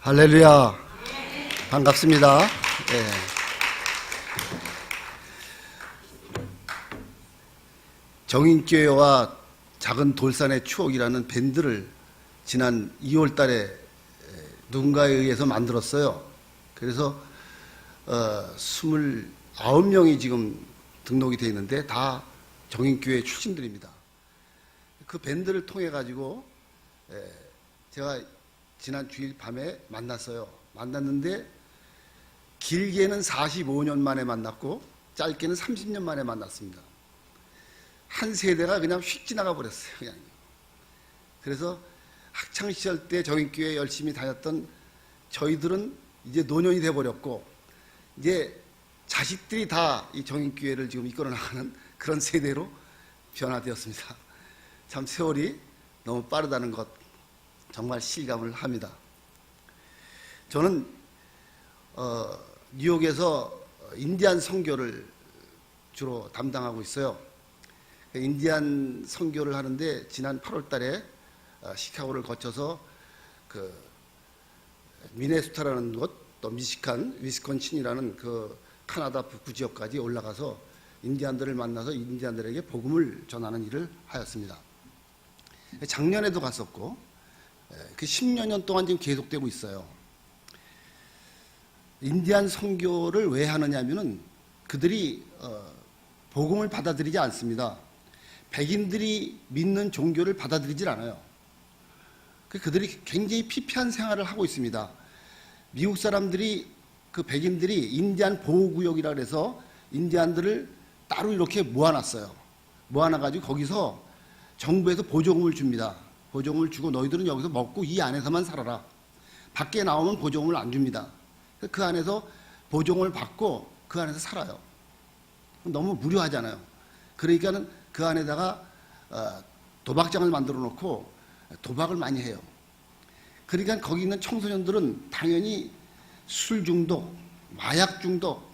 할렐루야. 반갑습니다. 네. 정인교회와 작은 돌산의 추억이라는 밴드를 지난 2월 달에 누군가에 의해서 만들었어요. 그래서 29명이 지금 등록이 되어 있는데 다 정인교회 출신들입니다. 그 밴드를 통해 가지고 제가 지난 주일 밤에 만났어요. 만났는데 길게는 45년 만에 만났고 짧게는 30년 만에 만났습니다. 한 세대가 그냥 휙 지나가 버렸어요. 그냥. 그래서 학창시절 때 정인교회 열심히 다녔던 저희들은 이제 노년이 돼버렸고 이제 자식들이 다 이 정인교회를 지금 이끌어 나가는 그런 세대로 변화되었습니다. 참 세월이 너무 빠르다는 것 정말 실감을 합니다. 저는 뉴욕에서 인디안 선교를 주로 담당하고 있어요. 인디안 선교를 하는데 지난 8월 달에 시카고를 거쳐서 그 미네소타라는 곳, 또 미시간, 위스콘신이라는 그 카나다 북부 지역까지 올라가서 인디안들을 만나서 인디안들에게 복음을 전하는 일을 하였습니다. 작년에도 갔었고 그 10여 년 동안 지금 계속되고 있어요. 인디안 선교를 왜 하느냐 하면은 그들이 복음을 받아들이지 않습니다. 백인들이 믿는 종교를 받아들이질 않아요. 그들이 굉장히 피폐한 생활을 하고 있습니다. 미국 사람들이 그 백인들이 인디안 보호구역이라 그래서 인디안들을 따로 이렇게 모아놨어요. 모아놔가지고 거기서 정부에서 보조금을 줍니다. 보조금을 주고 너희들은 여기서 먹고 이 안에서만 살아라. 밖에 나오면 보조금을 안 줍니다. 그 안에서 보조금을 받고 그 안에서 살아요. 너무 무료하잖아요. 그러니까는 그 안에다가 도박장을 만들어 놓고 도박을 많이 해요. 그러니까 거기 있는 청소년들은 당연히 술 중독, 마약 중독,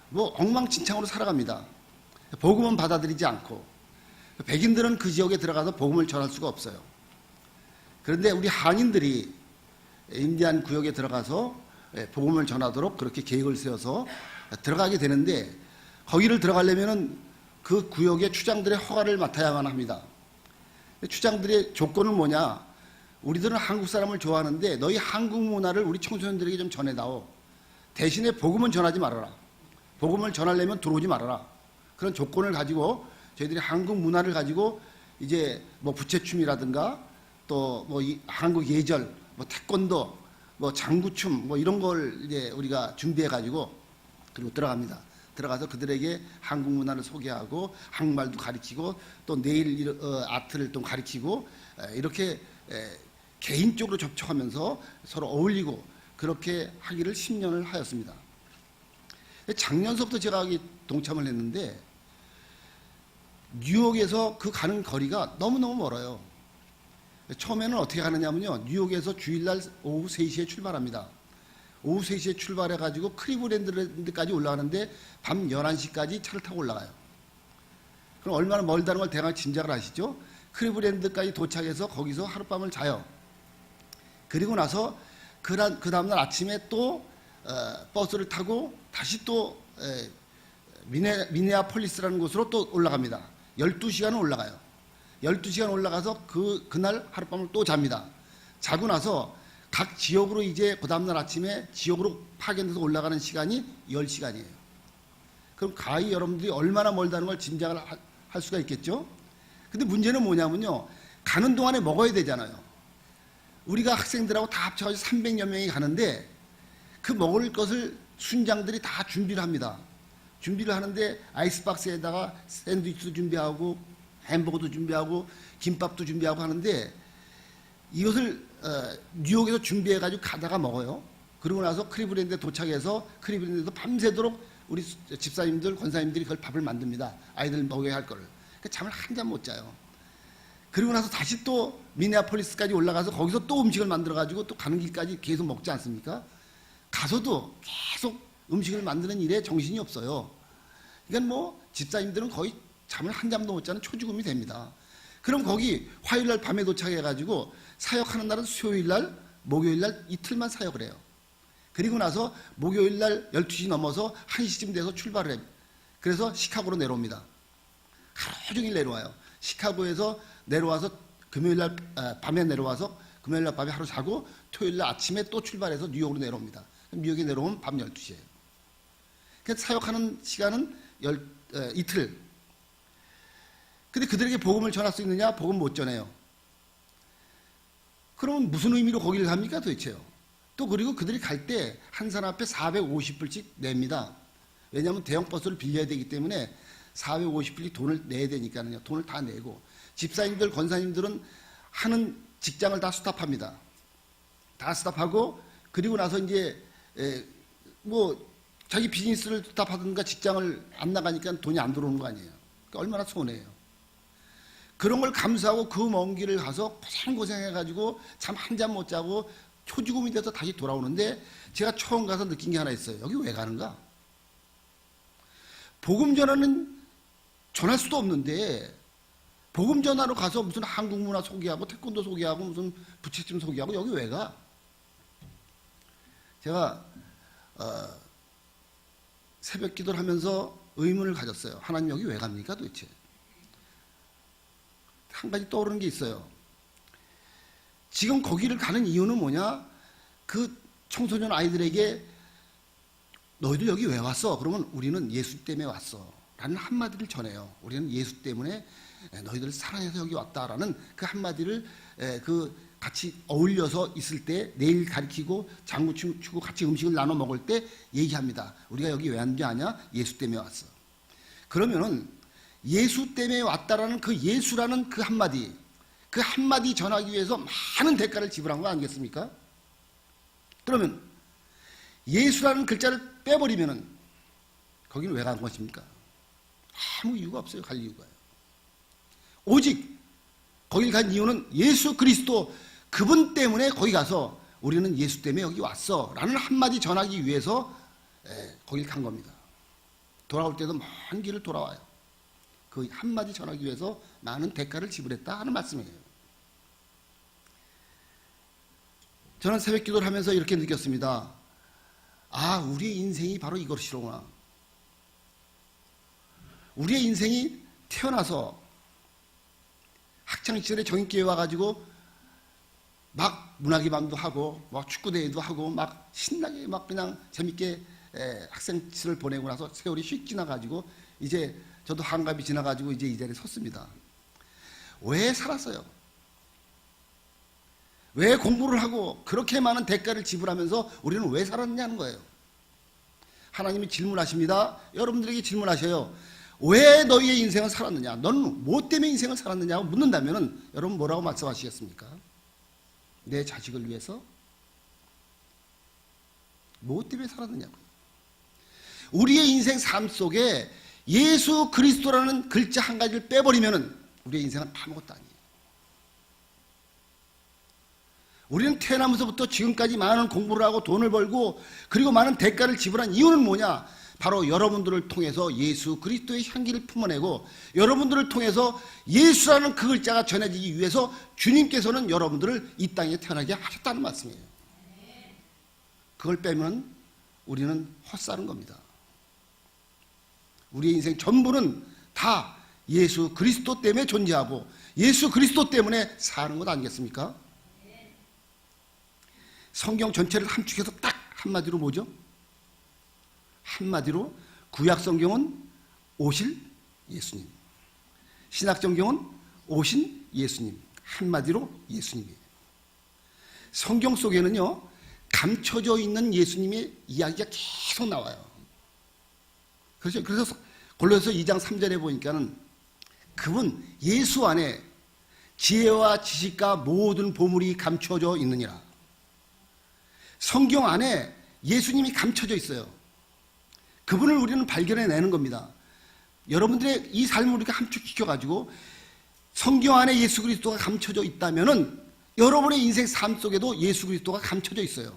뭐 엉망진창으로 살아갑니다. 복음은 받아들이지 않고 백인들은 그 지역에 들어가서 복음을 전할 수가 없어요. 그런데 우리 한인들이 인디안 구역에 들어가서 복음을 전하도록 그렇게 계획을 세워서 들어가게 되는데 거기를 들어가려면은 그 구역의 추장들의 허가를 맡아야만 합니다. 추장들의 조건은 뭐냐? 우리들은 한국 사람을 좋아하는데 너희 한국 문화를 우리 청소년들에게 좀 전해다오. 대신에 복음은 전하지 말아라. 복음을 전하려면 들어오지 말아라. 그런 조건을 가지고 저희들이 한국 문화를 가지고 이제 뭐 부채춤이라든가 또 뭐 한국 예절, 뭐 태권도, 뭐 장구춤 뭐 이런 걸 이제 우리가 준비해 가지고 그리고 들어갑니다. 들어가서 그들에게 한국 문화를 소개하고 한국말도 가르치고 또 네일 아트를 또 가르치고 이렇게 개인적으로 접촉하면서 서로 어울리고 그렇게 하기를 10년을 하였습니다. 작년서부터 제가 동참을 했는데 뉴욕에서 그 가는 거리가 너무너무 멀어요. 처음에는 어떻게 가느냐면요. 뉴욕에서 주일날 오후 3시에 출발합니다. 오후 3시에 출발해가지고 클리브랜드까지 올라가는데 밤 11시까지 차를 타고 올라가요. 그럼 얼마나 멀다는 걸 대강 짐작을 하시죠? 클리브랜드까지 도착해서 거기서 하룻밤을 자요. 그리고 나서 그 다음날 아침에 또 버스를 타고 다시 또 미네아폴리스라는 곳으로 또 올라갑니다. 12시간을 올라가요. 12시간 올라가서 그날 하룻밤을 또 잡니다. 자고 나서 각 지역으로 이제 그 다음날 아침에 지역으로 파견돼서 올라가는 시간이 10시간이에요. 그럼 가히 여러분들이 얼마나 멀다는 걸 짐작을 할 수가 있겠죠? 근데 문제는 뭐냐면요. 가는 동안에 먹어야 되잖아요. 우리가 학생들하고 다 합쳐가지고 300여 명이 가는데 그 먹을 것을 순장들이 다 준비를 합니다. 준비를 하는데 아이스박스에다가 샌드위치도 준비하고 햄버거도 준비하고 김밥도 준비하고 하는데 이것을 뉴욕에서 준비해가지고 가다가 먹어요. 그러고 나서 클리브랜드에 도착해서 클리브랜드에서 밤새도록 우리 집사님들, 권사님들이 그걸 밥을 만듭니다. 아이들 먹여야 할 거를. 그러니까 잠을 한 잠 못 자요. 그리고 나서 다시 또 미네아폴리스까지 올라가서 거기서 또 음식을 만들어가지고 또 가는 길까지 계속 먹지 않습니까? 가서도 계속 음식을 만드는 일에 정신이 없어요. 그러니까 뭐 집사님들은 거의 잠을 한 잠도 못 자는 초죽음이 됩니다. 그럼 거기 화요일날 밤에 도착해가지고 사역하는 날은 수요일날 목요일 날 이틀만 사역을 해요. 그리고 나서 목요일 날 12시 넘어서 1시쯤 돼서 출발을 해요. 그래서 시카고로 내려옵니다. 하루 종일 내려와요. 시카고에서 내려와서 금요일 날 밤에 내려와서 금요일 날 밤에 하루 자고 토요일 날 아침에 또 출발해서 뉴욕으로 내려옵니다. 뉴욕에 내려오면 밤 12시예요. 그래서 사역하는 시간은 이틀. 근데 그들에게 복음을 전할 수 있느냐? 복음 못 전해요. 그러면 무슨 의미로 거기를 갑니까 도대체요? 또 그리고 그들이 갈 때 한 사람 앞에 450불씩 냅니다. 왜냐하면 대형 버스를 빌려야 되기 때문에 450불씩 돈을 내야 되니까요. 돈을 다 내고 집사님들, 권사님들은 하는 직장을 다 스탑합니다. 다 스탑하고 그리고 나서 이제 뭐 자기 비즈니스를 스탑하든가 직장을 안 나가니까 돈이 안 들어오는 거 아니에요. 그러니까 얼마나 손해예요. 그런 걸 감수하고 그 먼 길을 가서 고생해가지고 잠 한 잠 못 자고 초죽음이 돼서 다시 돌아오는데 제가 처음 가서 느낀 게 하나 있어요. 여기 왜 가는가? 복음 전하는 전할 수도 없는데 복음 전하러 가서 무슨 한국 문화 소개하고 태권도 소개하고 무슨 부채춤 소개하고 여기 왜 가? 제가 새벽 기도를 하면서 의문을 가졌어요. 하나님 여기 왜 갑니까 도대체? 한 가지 떠오르는 게 있어요. 지금 거기를 가는 이유는 뭐냐? 그 청소년 아이들에게 너희들 여기 왜 왔어? 그러면 우리는 예수 때문에 왔어 라는 한마디를 전해요. 우리는 예수 때문에 너희들을 사랑해서 여기 왔다라는 그 한마디를 그 같이 어울려서 있을 때 내일 가르치고 장구 치고 같이 음식을 나눠 먹을 때 얘기합니다. 우리가 여기 왜 왔는지 아냐? 예수 때문에 왔어. 그러면은 예수 때문에 왔다라는 그 예수라는 그 한마디 전하기 위해서 많은 대가를 지불한 거 아니겠습니까? 그러면 예수라는 글자를 빼버리면은 거기는 왜 간 것입니까? 아무 이유가 없어요. 갈 이유가요. 오직 거길 간 이유는 예수 그리스도 그분 때문에 거기 가서 우리는 예수 때문에 여기 왔어 라는 한마디 전하기 위해서 거길 간 겁니다. 돌아올 때도 먼 길을 돌아와요. 그 한마디 전하기 위해서 많은 대가를 지불했다 하는 말씀이에요. 저는 새벽 기도를 하면서 이렇게 느꼈습니다. 아, 우리의 인생이 바로 이것이로구나. 우리의 인생이 태어나서 학창시절에 정인교회 와가지고 막 문화기 밤도 하고 막 축구대회도 하고 막 신나게 막 그냥 재밌게 학생 시절을 보내고 나서 세월이 휙 지나가지고 이제 저도 한갑이 지나가지고 이제 이 자리에 섰습니다. 왜 살았어요? 왜 공부를 하고 그렇게 많은 대가를 지불하면서 우리는 왜 살았느냐는 거예요. 하나님이 질문하십니다. 여러분들에게 질문하셔요. 왜 너희의 인생을 살았느냐? 너는 뭐 때문에 인생을 살았느냐고 묻는다면 여러분 뭐라고 말씀하시겠습니까? 내 자식을 위해서? 뭐 때문에 살았느냐고요. 우리의 인생 삶 속에 예수 그리스도라는 글자 한 가지를 빼버리면 우리의 인생은 아무것도 아니에요. 우리는 태어나면서부터 지금까지 많은 공부를 하고 돈을 벌고 그리고 많은 대가를 지불한 이유는 뭐냐? 바로 여러분들을 통해서 예수 그리스도의 향기를 품어내고 여러분들을 통해서 예수라는 그 글자가 전해지기 위해서 주님께서는 여러분들을 이 땅에 태어나게 하셨다는 말씀이에요. 그걸 빼면 우리는 헛사는 겁니다. 우리의 인생 전부는 다 예수 그리스도 때문에 존재하고 예수 그리스도 때문에 사는 것 아니겠습니까? 성경 전체를 함축해서 딱 한마디로 뭐죠? 한마디로 구약 성경은 오실 예수님, 신약 성경은 오신 예수님, 한마디로 예수님이에요. 성경 속에는요 감춰져 있는 예수님의 이야기가 계속 나와요. 그래서 골로새 2장 3절에 보니까는 그분 예수 안에 지혜와 지식과 모든 보물이 감춰져 있느니라. 성경 안에 예수님이 감춰져 있어요. 그분을 우리는 발견해내는 겁니다. 여러분들의 이 삶을 우리가 함축시켜가지고 성경 안에 예수 그리스도가 감춰져 있다면은 여러분의 인생 삶 속에도 예수 그리스도가 감춰져 있어요.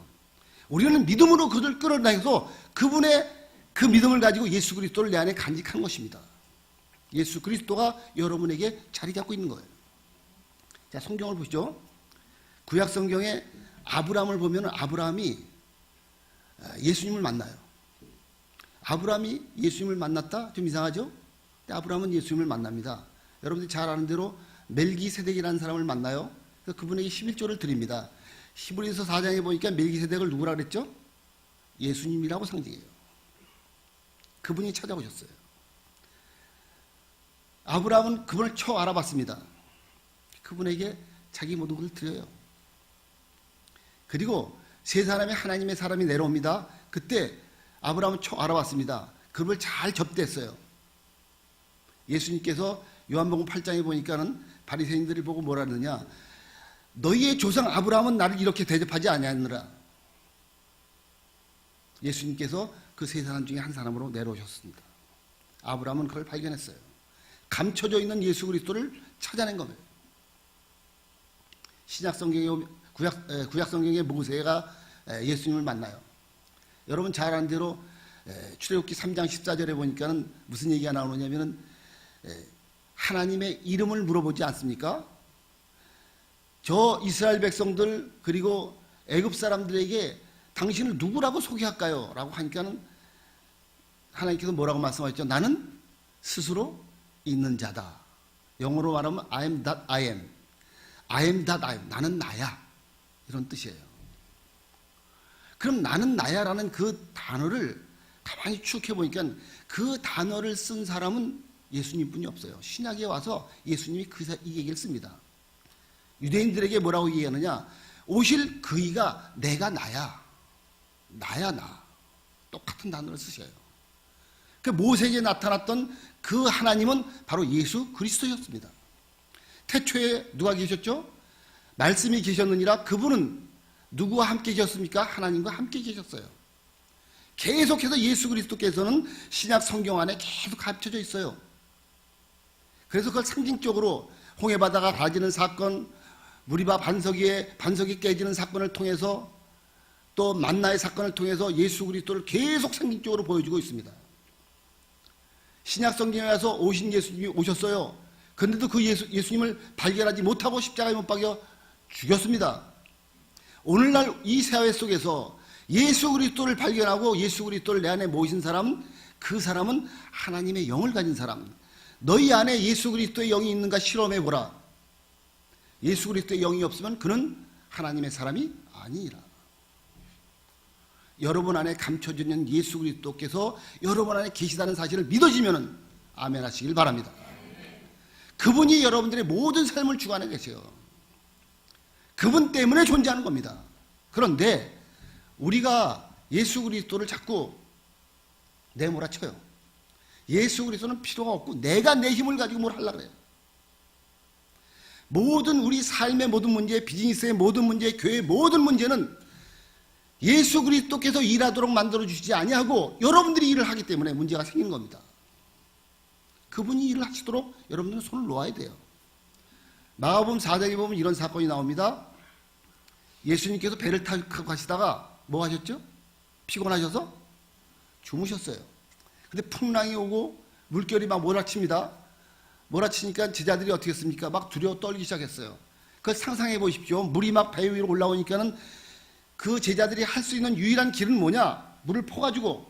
우리는 믿음으로 그들 끌어다녀서 그분의 그 믿음을 가지고 예수 그리스도를 내 안에 간직하는 것입니다. 예수 그리스도가 여러분에게 자리 잡고 있는 거예요. 자, 성경을 보시죠. 구약 성경에 아브라함을 보면 아브라함이 예수님을 만나요. 아브라함이 예수님을 만났다? 좀 이상하죠? 근데 아브라함은 예수님을 만납니다. 여러분들이 잘 아는 대로 멜기세덱이라는 사람을 만나요. 그래서 그분에게 11조를 드립니다. 히브리서 4장에 보니까 멜기세덱을 누구라 그랬죠? 예수님이라고 상징해요. 그분이 찾아오셨어요. 아브라함은 그분을 처음 알아봤습니다. 그분에게 자기 모든 것을 드려요. 그리고 세 사람의 하나님의 사람이 내려옵니다. 그때 아브라함은 처음 알아봤습니다. 그분을 잘 접대했어요. 예수님께서 요한복음 8장에 보니까는 바리새인들을 보고 뭐라 하느냐, 너희의 조상 아브라함은 나를 이렇게 대접하지 아니하느라. 예수님께서 그 세 사람 중에 한 사람으로 내려오셨습니다. 아브라함은 그걸 발견했어요. 감춰져 있는 예수 그리스도를 찾아낸 겁니다. 신약 성경에 구약 성경의 모세가 예수님을 만나요. 여러분 잘 아는 대로 출애굽기 3장 14절에 보니까는 무슨 얘기가 나오느냐면은 하나님의 이름을 물어보지 않습니까? 저 이스라엘 백성들 그리고 애굽 사람들에게 당신을 누구라고 소개할까요? 라고 하니까는 하나님께서 뭐라고 말씀하셨죠? 나는 스스로 있는 자다. 영어로 말하면 I am that I am. I am that I am. 나는 나야. 이런 뜻이에요. 그럼 나는 나야라는 그 단어를 가만히 추적해 보니까 그 단어를 쓴 사람은 예수님뿐이 없어요. 신약에 와서 예수님이 이 얘기를 씁니다. 유대인들에게 뭐라고 얘기하느냐? 오실 그이가 내가 나야. 나야 나. 똑같은 단어를 쓰셔요. 그 모세에게 나타났던 그 하나님은 바로 예수 그리스도였습니다. 태초에 누가 계셨죠? 말씀이 계셨느니라. 그분은 누구와 함께 계셨습니까? 하나님과 함께 계셨어요. 계속해서 예수 그리스도께서는 신약 성경 안에 계속 합쳐져 있어요. 그래서 그걸 상징적으로 홍해바다가 가지는 사건, 무리바 반석이 깨지는 사건을 통해서 또 만나의 사건을 통해서 예수 그리스도를 계속 상징적으로 보여주고 있습니다. 신약 성경에 와서 오신 예수님이 오셨어요. 그런데도 그 예수님을 발견하지 못하고 십자가에 못 박여 죽였습니다. 오늘날 이 사회 속에서 예수 그리스도를 발견하고 예수 그리스도를 내 안에 모신 사람, 그 사람은 하나님의 영을 가진 사람. 너희 안에 예수 그리스도의 영이 있는가 실험해보라. 예수 그리스도의 영이 없으면 그는 하나님의 사람이 아니라. 여러분 안에 감춰져 있는 예수 그리스도께서 여러분 안에 계시다는 사실을 믿어지면 아멘 하시길 바랍니다. 그분이 여러분들의 모든 삶을 주관해 계세요. 그분 때문에 존재하는 겁니다. 그런데 우리가 예수 그리스도를 자꾸 내몰아쳐요. 예수 그리스도는 필요가 없고 내가 내 힘을 가지고 뭘 하려고 그래요. 모든 우리 삶의 모든 문제, 비즈니스의 모든 문제, 교회의 모든 문제는 예수 그리스도께서 일하도록 만들어주시지 아니하고 여러분들이 일을 하기 때문에 문제가 생기는 겁니다. 그분이 일을 하시도록 여러분들은 손을 놓아야 돼요. 마가복음 4장에 보면 이런 사건이 나옵니다. 예수님께서 배를 타고 가시다가 뭐 하셨죠? 피곤하셔서 주무셨어요. 근데 풍랑이 오고 물결이 막 몰아칩니다. 몰아치니까 제자들이 어떻게 했습니까? 막 두려워 떨기 시작했어요. 그걸 상상해 보십시오. 물이 막 배 위로 올라오니까는 그 제자들이 할 수 있는 유일한 길은 뭐냐? 물을 퍼가지고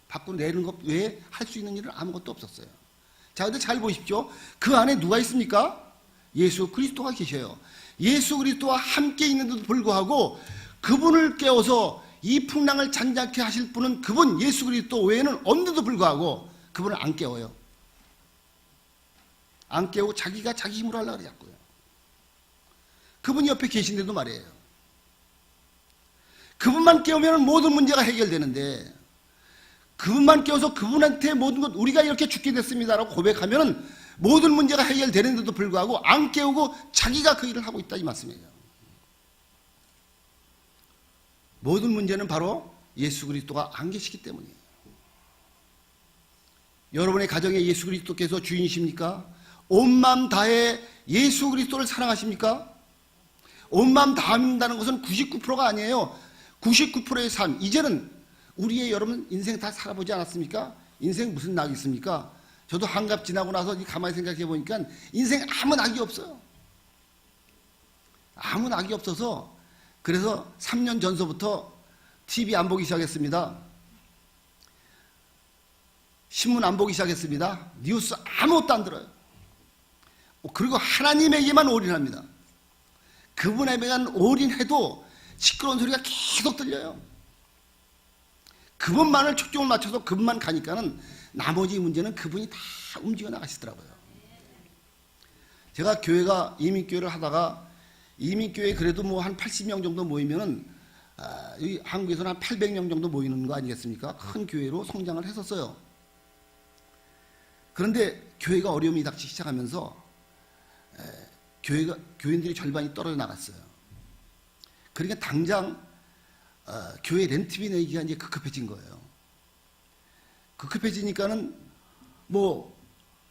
밖으로 내리는 것 외에 할 수 있는 일은 아무것도 없었어요. 자, 근데 잘 보십시오. 그 안에 누가 있습니까? 예수 그리스도가 계셔요. 예수 그리스도와 함께 있는데도 불구하고 그분을 깨워서 이 풍랑을 잔잔케 하실 분은 그분 예수 그리스도 외에는 없는데도 불구하고 그분을 안 깨워요. 안 깨우고 자기가 자기 힘으로 하려고 그래 자꾸요. 그분이 옆에 계신데도 말이에요. 그분만 깨우면 모든 문제가 해결되는데 그분만 깨워서 그분한테 모든 것 우리가 이렇게 죽게 됐습니다라고 고백하면 모든 문제가 해결되는데도 불구하고 안 깨우고 자기가 그 일을 하고 있다 이 말씀이에요. 모든 문제는 바로 예수 그리스도가 안 계시기 때문이에요. 여러분의 가정에 예수 그리스도께서 주인이십니까? 온 마음 다해 예수 그리스도를 사랑하십니까? 온 마음 다한다는 것은 99%가 아니에요. 99%의 삶. 이제는 우리의 여러분 인생 다 살아보지 않았습니까? 인생 무슨 낙이 있습니까? 저도 한갑 지나고 나서 가만히 생각해 보니까 인생 아무 낙이 없어요. 아무 낙이 없어서 그래서 3년 전서부터 TV 안 보기 시작했습니다. 신문 안 보기 시작했습니다. 뉴스 아무것도 안 들어요. 그리고 하나님에게만 올인합니다. 그분에게만 올인해도 시끄러운 소리가 계속 들려요. 그분만을 초점을 맞춰서 그분만 가니까는 나머지 문제는 그분이 다 움직여 나가시더라고요. 제가 교회가 이민교회를 하다가 이민교회 그래도 뭐 한 80명 정도 모이면은 여기 한국에서는 한 800명 정도 모이는 거 아니겠습니까? 큰 교회로 성장을 했었어요. 그런데 교회가 어려움이 닥치기 시작하면서 교인들이 절반이 떨어져 나갔어요. 그러니까 당장 교회 렌트비 내기가 이제 급급해진 거예요. 급급해지니까는 뭐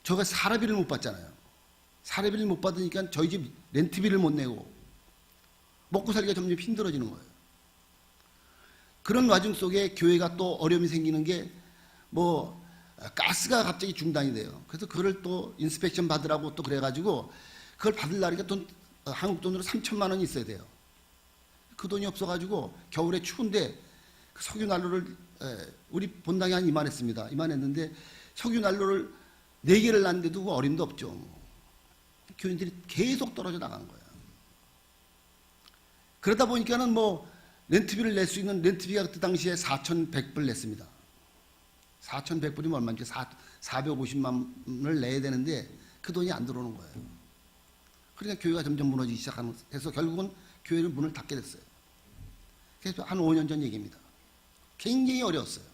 저가 사례비를 못 받잖아요. 사례비를 못 받으니까 저희 집 렌트비를 못 내고 먹고 살기가 점점 힘들어지는 거예요. 그런 와중 속에 교회가 또 어려움이 생기는 게 뭐 가스가 갑자기 중단이 돼요. 그래서 그거를 또 인스펙션 받으라고 또 그래가지고 그걸 받으려니까 돈, 한국 돈으로 3천만 원이 있어야 돼요. 그 돈이 없어가지고 겨울에 추운데 그 석유 난로를 우리 본당에 한 이만했습니다. 이만했는데 석유 난로를 4개를 놨는데도 그 어림도 없죠. 교인들이 계속 떨어져 나가는 거예요. 그러다 보니까는 뭐 렌트비를 낼 수 있는 렌트비가 그때 당시에 4,100불 냈습니다. 4,100불이면 얼마인지 450만 원을 내야 되는데 그 돈이 안 들어오는 거예요. 그러니까 교회가 점점 무너지기 시작해서 결국은 교회를 문을 닫게 됐어요. 그래서 한 5년 전 얘기입니다. 굉장히 어려웠어요.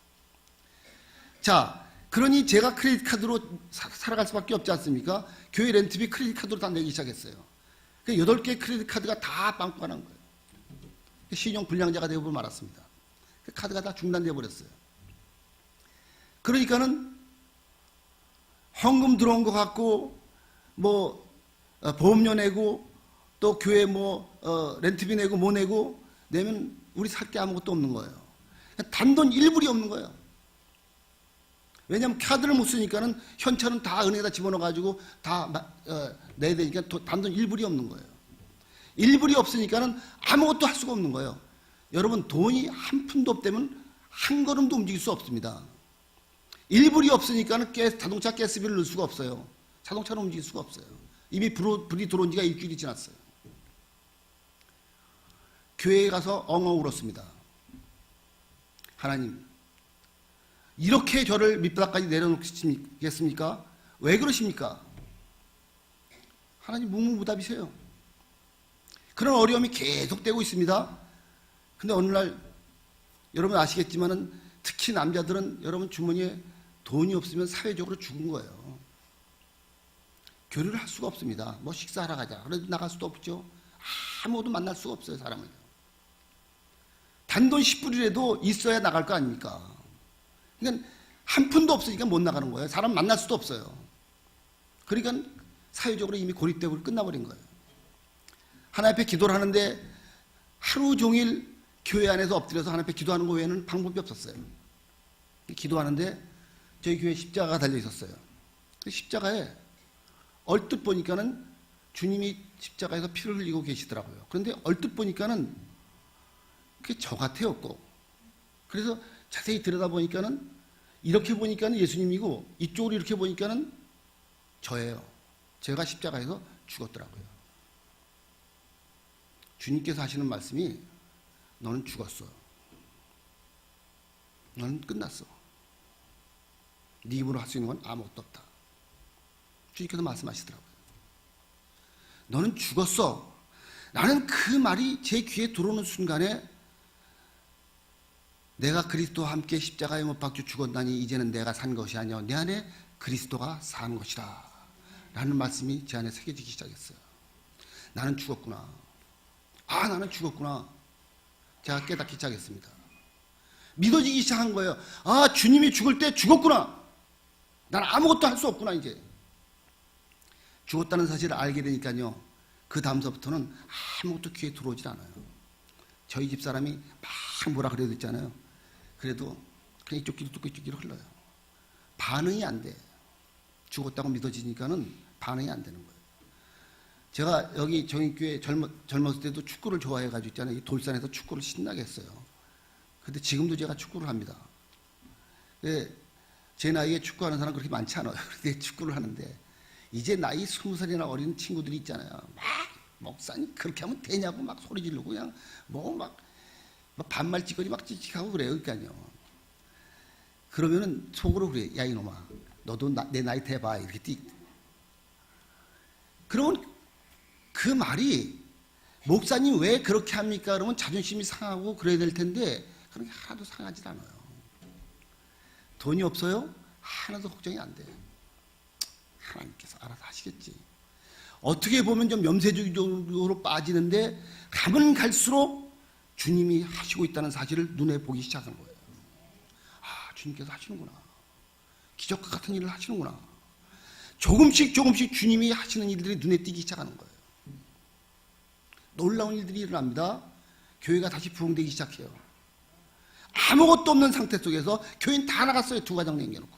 자, 그러니 제가 크레딧 카드로 살아갈 수밖에 없지 않습니까? 교회 렌트비 크레딧 카드로 다 내기 시작했어요. 8개 크레딧 카드가 다 빵꾸가 난 거예요. 신용 불량자가 되고 말았습니다. 카드가 다 중단되어 버렸어요. 그러니까는 헌금 들어온 것 같고 뭐 보험료 내고 또 교회 뭐 렌트비 내고 뭐 내고 내면 우리 살 게 아무것도 없는 거예요. 단돈 1불이 없는 거예요. 왜냐하면 카드를 못 쓰니까는 현찰은 다 은행에다 집어넣어가지고 다 내야 되니까 단돈 1불이 없는 거예요. 1불이 없으니까는 아무것도 할 수가 없는 거예요. 여러분 돈이 한 푼도 없다면 한 걸음도 움직일 수 없습니다. 1불이 없으니까는 자동차 가스비를 넣을 수가 없어요. 자동차는 움직일 수가 없어요. 이미 불이 들어온 지가 일주일이 지났어요. 교회에 가서 엉엉 울었습니다. 하나님, 이렇게 저를 밑바닥까지 내려놓겠습니까? 왜 그러십니까? 하나님 무무무답이세요. 그런 어려움이 계속되고 있습니다. 근데 어느 날 여러분 아시겠지만은 특히 남자들은 여러분 주머니에 돈이 없으면 사회적으로 죽은 거예요. 교류를 할 수가 없습니다. 뭐 식사하러 가자. 그래도 나갈 수도 없죠. 아무도 만날 수가 없어요, 사람을. 단돈 10불이라도 있어야 나갈 거 아닙니까? 그러니까 한 푼도 없으니까 못 나가는 거예요. 사람 만날 수도 없어요. 그러니까 사회적으로 이미 고립되고 끝나버린 거예요. 하나님 앞에 기도를 하는데 하루 종일 교회 안에서 엎드려서 하나님 앞에 기도하는 거 외에는 방법이 없었어요. 기도하는데 저희 교회에 십자가가 달려 있었어요. 그 십자가에 얼뜻 보니까는 주님이 십자가에서 피를 흘리고 계시더라고요. 그런데 얼뜻 보니까는 그게 저 같아였고, 그래서 자세히 들여다보니까는 이렇게 보니까는 예수님이고 이쪽으로 이렇게 보니까는 저예요. 제가 십자가에서 죽었더라고요. 주님께서 하시는 말씀이 너는 죽었어. 너는 끝났어. 네 입으로 할 수 있는 건 아무것도 없다. 주님께서 말씀하시더라고요. 너는 죽었어. 나는 그 말이 제 귀에 들어오는 순간에 내가 그리스도와 함께 십자가에 못 박혀 죽었나니 이제는 내가 산 것이 아니여 내 안에 그리스도가 사는 것이라 라는 말씀이 제 안에 새겨지기 시작했어요. 나는 죽었구나. 아, 나는 죽었구나. 제가 깨닫기 시작했습니다. 믿어지기 시작한 거예요. 아, 주님이 죽을 때 죽었구나. 난 아무것도 할 수 없구나. 이제 죽었다는 사실을 알게 되니까요, 그 다음서부터는 아무것도 귀에 들어오질 않아요. 저희 집사람이 막 뭐라 그래야 됐잖아요. 그래도 그냥 이쪽 귀로 뚫고 이쪽 귀로 흘러요. 반응이 안 돼. 죽었다고 믿어지니까는 반응이 안 되는 거예요. 제가 여기 정인교회 젊었을 때도 축구를 좋아해가지고 있잖아요. 이 돌산에서 축구를 신나게 했어요. 근데 지금도 제가 축구를 합니다. 제 나이에 축구하는 사람 그렇게 많지 않아요. 그런데 축구를 하는데 이제 나이 20살이나 어린 친구들이 있잖아요. 막 목사님 그렇게 하면 되냐고 막 소리 지르고 그냥 막 반말 찌꺼기 막 찌직하고 그래요. 그러니까요. 그러면은 속으로 그래. 야 이놈아 너도 내 나이 대봐 이렇게 그러면 그 말이 목사님 왜 그렇게 합니까? 그러면 자존심이 상하고 그래야 될 텐데 그런 게 하나도 상하지 않아요. 돈이 없어요? 하나도 걱정이 안 돼. 하나님께서 알아서 하시겠지. 어떻게 보면 좀 염세주의적으로 빠지는데 가면 갈수록 주님이 하시고 있다는 사실을 눈에 보기 시작한 거예요. 아, 주님께서 하시는구나. 기적과 같은 일을 하시는구나. 조금씩 주님이 하시는 일들이 눈에 띄기 시작하는 거예요. 놀라운 일들이 일어납니다. 교회가 다시 부흥되기 시작해요. 아무것도 없는 상태 속에서 교인 다 나갔어요. 두 가정 남겨놓고.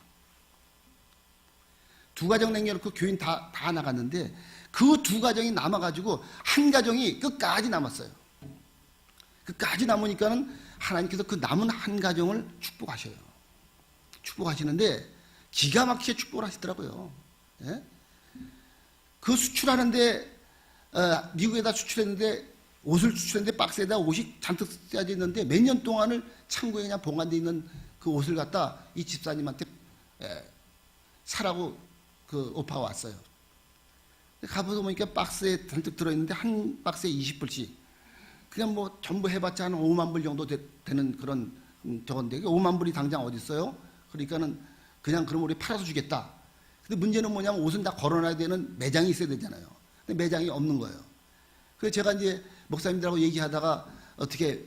두 가정 남겨놓고 교인 다 나갔는데 그 두 가정이 남아가지고 한 가정이 끝까지 남았어요. 끝까지 남으니까는 하나님께서 그 남은 한 가정을 축복하셔요. 축복하시는데 기가 막히게 축복을 하시더라고요. 예? 그 수출하는데 미국에다 수출했는데 옷을 수출했는데 박스에다 옷이 잔뜩 쌓여져 있는데 몇 년 동안을 창고에 그냥 보관되어 있는 그 옷을 갖다 이 집사님한테 사라고 그 오파가 왔어요. 가보다 보니까 박스에 잔뜩 들어있는데 한 박스에 20불씩 그냥 뭐 전부 해봤자 한 5만 불 정도 되는 그런 저건데 5만 불이 당장 어디 있어요? 그러니까는 그냥 그럼 우리 팔아서 주겠다. 근데 문제는 뭐냐면 옷은 다 걸어놔야 되는 매장이 있어야 되잖아요. 근데 매장이 없는 거예요. 그래서 제가 이제 목사님들하고 얘기하다가 어떻게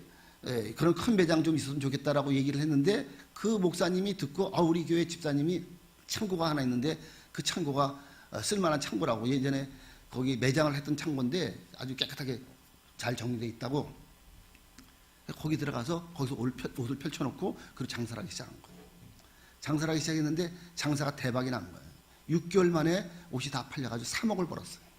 그런 큰 매장 좀 있었으면 좋겠다라고 얘기를 했는데 그 목사님이 듣고 우리 교회 집사님이 창고가 하나 있는데 그 창고가 쓸만한 창고라고 예전에 거기 매장을 했던 창고인데 아주 깨끗하게 잘 정리되어 있다고 거기 들어가서 거기서 옷을 펼쳐놓고 그리고 장사를 하기 시작한 거예요. 장사를 하기 시작했는데 장사가 대박이 난 거예요. 6개월 만에 옷이 다 팔려가지고 3억을 벌었어요.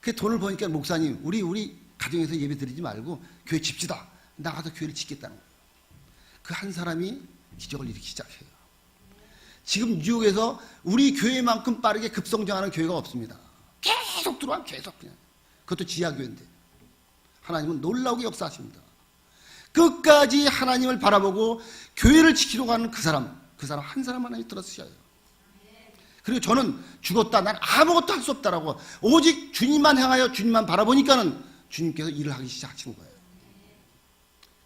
그 돈을 버니까 목사님 우리 가정에서 예배 드리지 말고 교회 집시다. 나가서 교회를 짓겠다는 거예요. 그 한 사람이 기적을 일으키기 시작해요. 지금 뉴욕에서 우리 교회만큼 빠르게 급성장하는 교회가 없습니다. 계속 들어와 계속 그냥. 그것도 지하교회인데 하나님은 놀라우게 역사하십니다. 끝까지 하나님을 바라보고 교회를 지키려고 하는 그 사람 한 사람 하나님 들어쓰셔요. 그리고 저는 죽었다. 난 아무것도 할 수 없다라고 오직 주님만 향하여 주님만 바라보니까는 주님께서 일을 하기 시작하신 거예요.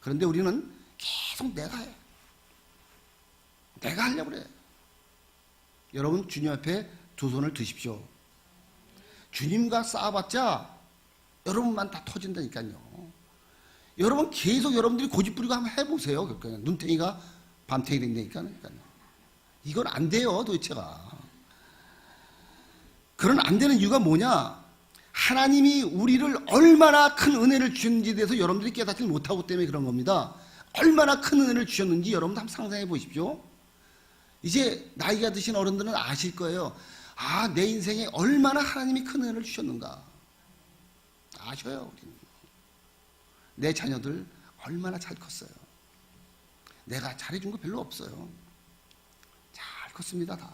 그런데 우리는 계속 내가 해. 내가 하려고 그래. 여러분 주님 앞에 두 손을 드십시오. 주님과 싸워봤자 여러분만 다 터진다니까요. 여러분 계속 여러분들이 고집부리고 한번 해보세요. 그러니까 눈탱이가 밤탱이 된다니까요. 이건 안 돼요 도대체가. 그런 안 되는 이유가 뭐냐? 하나님이 우리를 얼마나 큰 은혜를 주셨는지에 대해서 여러분들이 깨닫지 못하고 때문에 그런 겁니다. 얼마나 큰 은혜를 주셨는지 여러분들 한번 상상해 보십시오. 이제 나이가 드신 어른들은 아실 거예요. 내 인생에 얼마나 하나님이 큰 은혜를 주셨는가. 아셔요. 우리는. 내 자녀들 얼마나 잘 컸어요. 내가 잘해준 거 별로 없어요. 잘 컸습니다 다.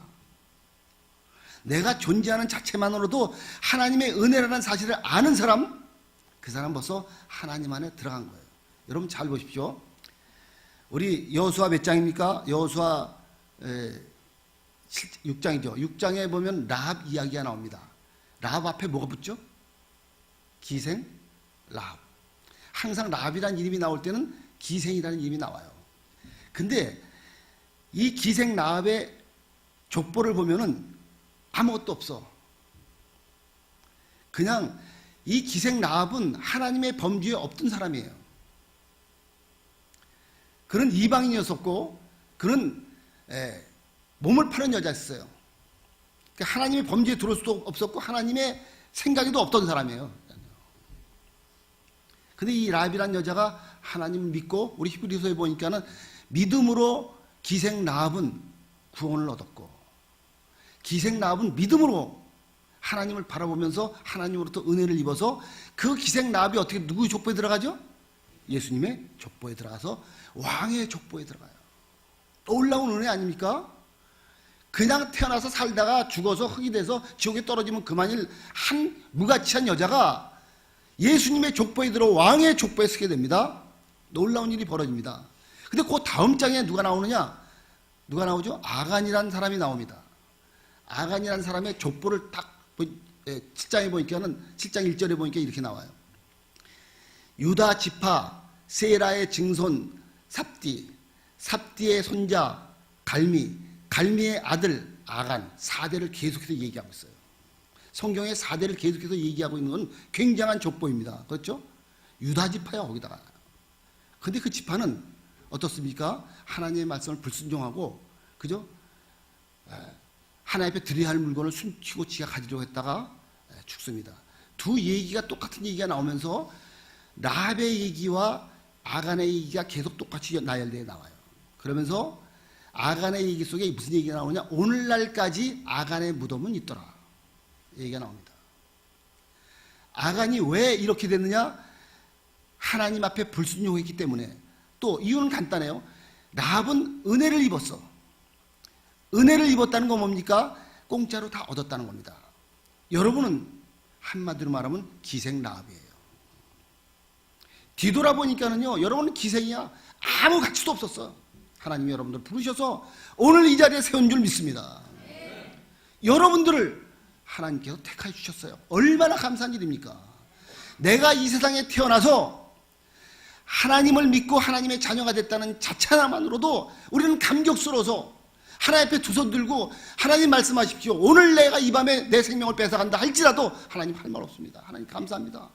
내가 존재하는 자체만으로도 하나님의 은혜라는 사실을 아는 사람, 그 사람 벌써 하나님 안에 들어간 거예요. 여러분 잘 보십시오. 우리 여호수아 몇 장입니까? 여호수아 6장이죠. 6장에 보면 라합 이야기가 나옵니다. 라합 앞에 뭐가 붙죠? 기생 라합. 항상 라합이라는 이름이 나올 때는 기생이라는 이름이 나와요. 근데 이 기생 라합의 족보를 보면은 아무것도 없어. 그냥 이 기생 라합은 하나님의 범주에 없던 사람이에요. 그는 이방인이었었고 그는 몸을 파는 여자였어요. 그러니까 하나님의 범주에 들어올 수도 없었고 하나님의 생각에도 없던 사람이에요. 근데 이 라합이라는 여자가 하나님을 믿고 우리 히브리서에 보니까는 믿음으로 기생 라합은 구원을 얻었고 기생 라합은 믿음으로 하나님을 바라보면서 하나님으로부터 은혜를 입어서 그 기생나합이 어떻게 누구의 족보에 들어가죠? 예수님의 족보에 들어가서 왕의 족보에 들어가요. 놀라운 은혜 아닙니까? 그냥 태어나서 살다가 죽어서 흙이 돼서 지옥에 떨어지면 그만일 한 무가치한 여자가 예수님의 족보에 들어 왕의 족보에 서게 됩니다. 놀라운 일이 벌어집니다. 근데 그 다음 장에 누가 나오느냐? 누가 나오죠? 아간이라는 사람이 나옵니다. 아간이라는 사람의 족보를 딱 7장에 보니까는 7장 1절에 보니까 이렇게 나와요. 유다 지파 세라의 증손 삽디, 삽디의 손자 갈미, 갈미의 아들 아간 4대를 계속해서 얘기하고 있어요. 성경에 4대를 계속해서 얘기하고 있는 건 굉장한 족보입니다. 그렇죠? 유다 지파야 거기다가. 근데 그 지파는 어떻습니까? 하나님의 말씀을 불순종하고, 그죠? 하나님 앞에 드려야 할 물건을 숨기고 지가 가지려고 했다가 죽습니다. 두 얘기가 똑같은 얘기가 나오면서 라합의 얘기와 아간의 얘기가 계속 똑같이 나열되어 나와요. 그러면서 아간의 얘기 속에 무슨 얘기가 나오냐? 오늘날까지 아간의 무덤은 있더라. 얘기가 나옵니다. 아간이 왜 이렇게 됐느냐? 하나님 앞에 불순종했기 때문에. 또 이유는 간단해요. 라합은 은혜를 입었어. 은혜를 입었다는 건 뭡니까? 공짜로 다 얻었다는 겁니다. 여러분은 한마디로 말하면 기생 라합이에요. 뒤돌아보니까는요, 여러분은 기생이야. 아무 가치도 없었어. 하나님이 여러분들 부르셔서 오늘 이 자리에 세운 줄 믿습니다. 여러분들을 하나님께서 택하여 주셨어요. 얼마나 감사한 일입니까? 내가 이 세상에 태어나서 하나님을 믿고 하나님의 자녀가 됐다는 자체 하나만으로도 우리는 감격스러워서 하나님 앞에 두 손 들고 하나님 말씀하십시오. 오늘 내가 이 밤에 내 생명을 뺏어간다 할지라도 하나님 할 말 없습니다. 하나님 감사합니다.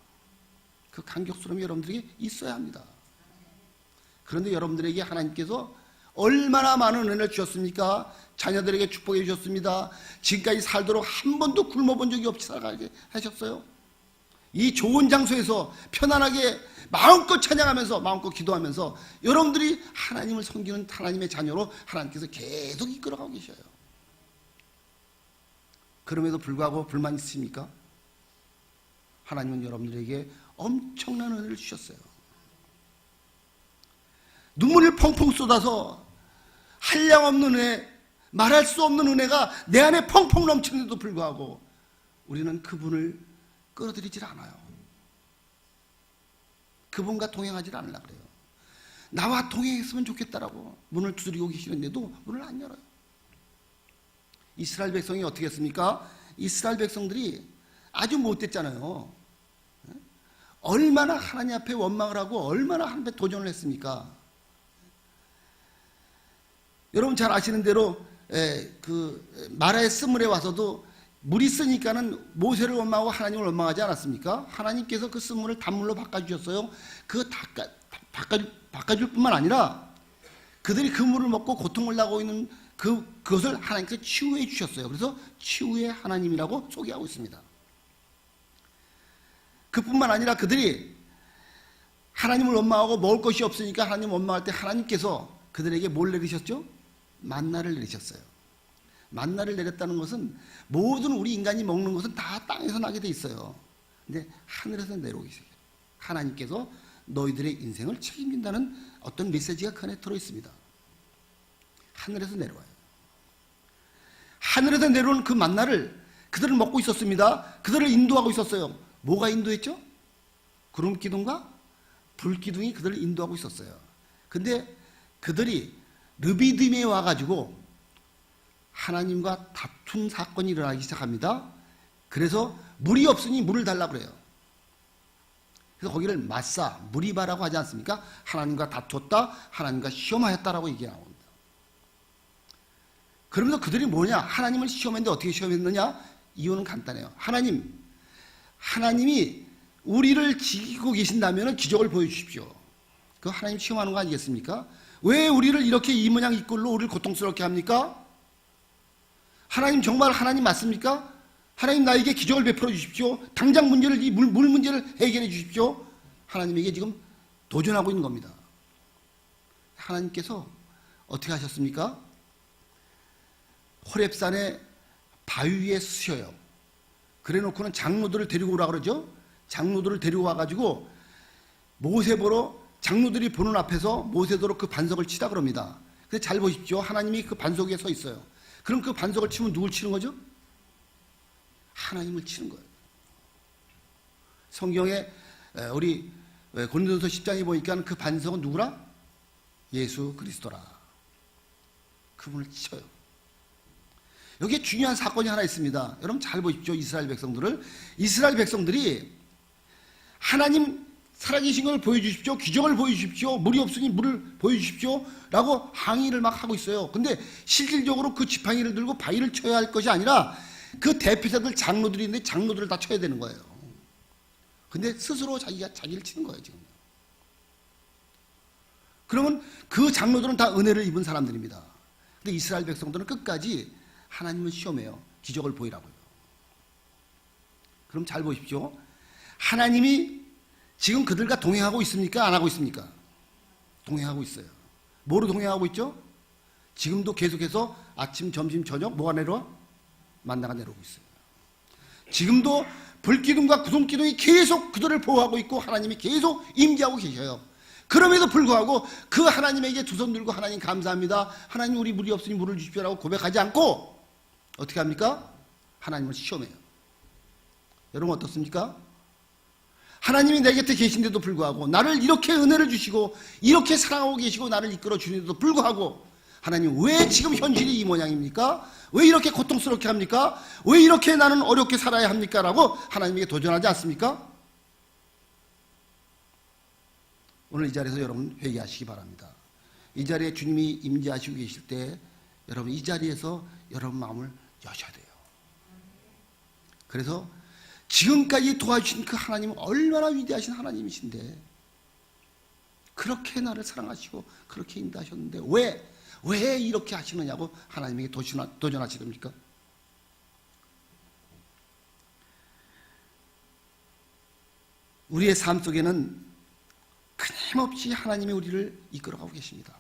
그 감격스러움이 여러분들에게 있어야 합니다. 그런데 여러분들에게 하나님께서 얼마나 많은 은혜를 주셨습니까? 자녀들에게 축복해 주셨습니다. 지금까지 살도록 한 번도 굶어본 적이 없이 살아가게 하셨어요. 이 좋은 장소에서 편안하게 마음껏 찬양하면서 마음껏 기도하면서 여러분들이 하나님을 섬기는 하나님의 자녀로 하나님께서 계속 이끌어가고 계셔요. 그럼에도 불구하고 불만 있으십니까? 하나님은 여러분들에게 엄청난 은혜를 주셨어요. 눈물을 펑펑 쏟아서 한량없는 은혜, 말할 수 없는 은혜가 내 안에 펑펑 넘치는데도 불구하고 우리는 그분을 끌어들이질 않아요. 그분과 동행하지 않으려고 그래요. 나와 동행했으면 좋겠다라고 문을 두드리고 계시는데도 문을 안 열어요. 이스라엘 백성이 어떻게 했습니까? 이스라엘 백성들이 아주 못됐잖아요. 얼마나 하나님 앞에 원망을 하고 얼마나 하나님 앞에 도전을 했습니까? 여러분 잘 아시는 대로 그 마라의 스물에 와서도 물이 쓰니까는 모세를 원망하고 하나님을 원망하지 않았습니까? 하나님께서 그 쓴물을 단물로 바꿔주셨어요. 그 바꿔줄 뿐만 아니라 그들이 그 물을 먹고 고통을 나고 있는 그것을 하나님께서 치유해 주셨어요. 그래서 치유의 하나님이라고 소개하고 있습니다. 그뿐만 아니라 그들이 하나님을 원망하고 먹을 것이 없으니까 하나님 원망할 때 하나님께서 그들에게 뭘 내리셨죠? 만나를 내리셨어요. 만나를 내렸다는 것은 모든 우리 인간이 먹는 것은 다 땅에서 나게 돼 있어요. 근데 하늘에서 내려오기 시작해요. 하나님께서 너희들의 인생을 책임진다는 어떤 메시지가 그 안에 들어있습니다. 하늘에서 내려와요. 하늘에서 내려오는 그 만나를 그들은 먹고 있었습니다. 그들을 인도하고 있었어요. 뭐가 인도했죠? 구름 기둥과 불 기둥이 그들을 인도하고 있었어요. 근데 그들이 르비딤에 와가지고 하나님과 다툰 사건이 일어나기 시작합니다. 그래서 물이 없으니 물을 달라고 그래요. 그래서 거기를 마사, 무리바라고 하지 않습니까? 하나님과 다투었다, 하나님과 시험하였다라고 얘기 나옵니다. 그러면서 그들이 뭐냐? 하나님을 시험했는데 어떻게 시험했느냐? 이유는 간단해요. 하나님이 우리를 지키고 계신다면 기적을 보여주십시오. 그 하나님 시험하는 거 아니겠습니까? 왜 우리를 이렇게 이 모양 이 꼴로 우리를 고통스럽게 합니까? 하나님 정말 하나님 맞습니까? 하나님 나에게 기적을 베풀어 주십시오. 당장 문제를, 이 물 문제를 해결해 주십시오. 하나님에게 지금 도전하고 있는 겁니다. 하나님께서 어떻게 하셨습니까? 호렙산에 바위 위에 쓰셔요. 그래 놓고는 장로들을 데리고 오라 그러죠. 장로들을 데리고 와가지고 모세 보러 장로들이 보는 앞에서 모세도로 그 반석을 치다 그럽니다. 근데 잘 보십시오. 하나님이 그 반석 위에 서 있어요. 그럼 그 반석을 치면 누굴 치는 거죠? 하나님을 치는 거예요. 성경에 우리 고린도서 10장에 보니까 그 반석은 누구라? 예수 그리스도라. 그분을 쳐요. 여기에 중요한 사건이 하나 있습니다. 여러분 잘 보십시오. 이스라엘 백성들이 하나님 살아계신 걸 보여주십시오. 기적을 보여주십시오. 물이 없으니 물을 보여주십시오. 라고 항의를 막 하고 있어요. 근데 실질적으로 그 지팡이를 들고 바위를 쳐야 할 것이 아니라 그 대표자들 장로들이 있는데 장로들을 다 쳐야 되는 거예요. 근데 스스로 자기를 치는 거예요, 지금. 그러면 그 장로들은 다 은혜를 입은 사람들입니다. 근데 이스라엘 백성들은 끝까지 하나님을 시험해요. 기적을 보이라고요. 그럼 잘 보십시오. 하나님이 지금 그들과 동행하고 있습니까? 안 하고 있습니까? 동행하고 있어요. 뭐로 동행하고 있죠? 지금도 계속해서 아침, 점심, 저녁 뭐가 내려와? 만나가 내려오고 있어요. 지금도 불기둥과 구름기둥이 계속 그들을 보호하고 있고 하나님이 계속 임재하고 계셔요. 그럼에도 불구하고 그 하나님에게 두 손 들고 하나님 감사합니다. 하나님 우리 물이 없으니 물을 주십시오라고 고백하지 않고 어떻게 합니까? 하나님을 시험해요. 여러분 어떻습니까? 하나님이 내 곁에 계신데도 불구하고 나를 이렇게 은혜를 주시고 이렇게 사랑하고 계시고 나를 이끌어 주는데도 불구하고 하나님 왜 지금 현실이 이 모양입니까? 왜 이렇게 고통스럽게 합니까? 왜 이렇게 나는 어렵게 살아야 합니까? 라고 하나님에게 도전하지 않습니까? 오늘 이 자리에서 여러분 회개하시기 바랍니다. 이 자리에 주님이 임재하시고 계실 때 여러분 이 자리에서 여러분 마음을 여셔야 돼요. 그래서 지금까지 도와주신 그 하나님은 얼마나 위대하신 하나님이신데 그렇게 나를 사랑하시고 그렇게 인도하셨는데 왜 이렇게 하시느냐고 하나님에게 도전하시렵니까? 우리의 삶 속에는 끊임없이 하나님이 우리를 이끌어가고 계십니다.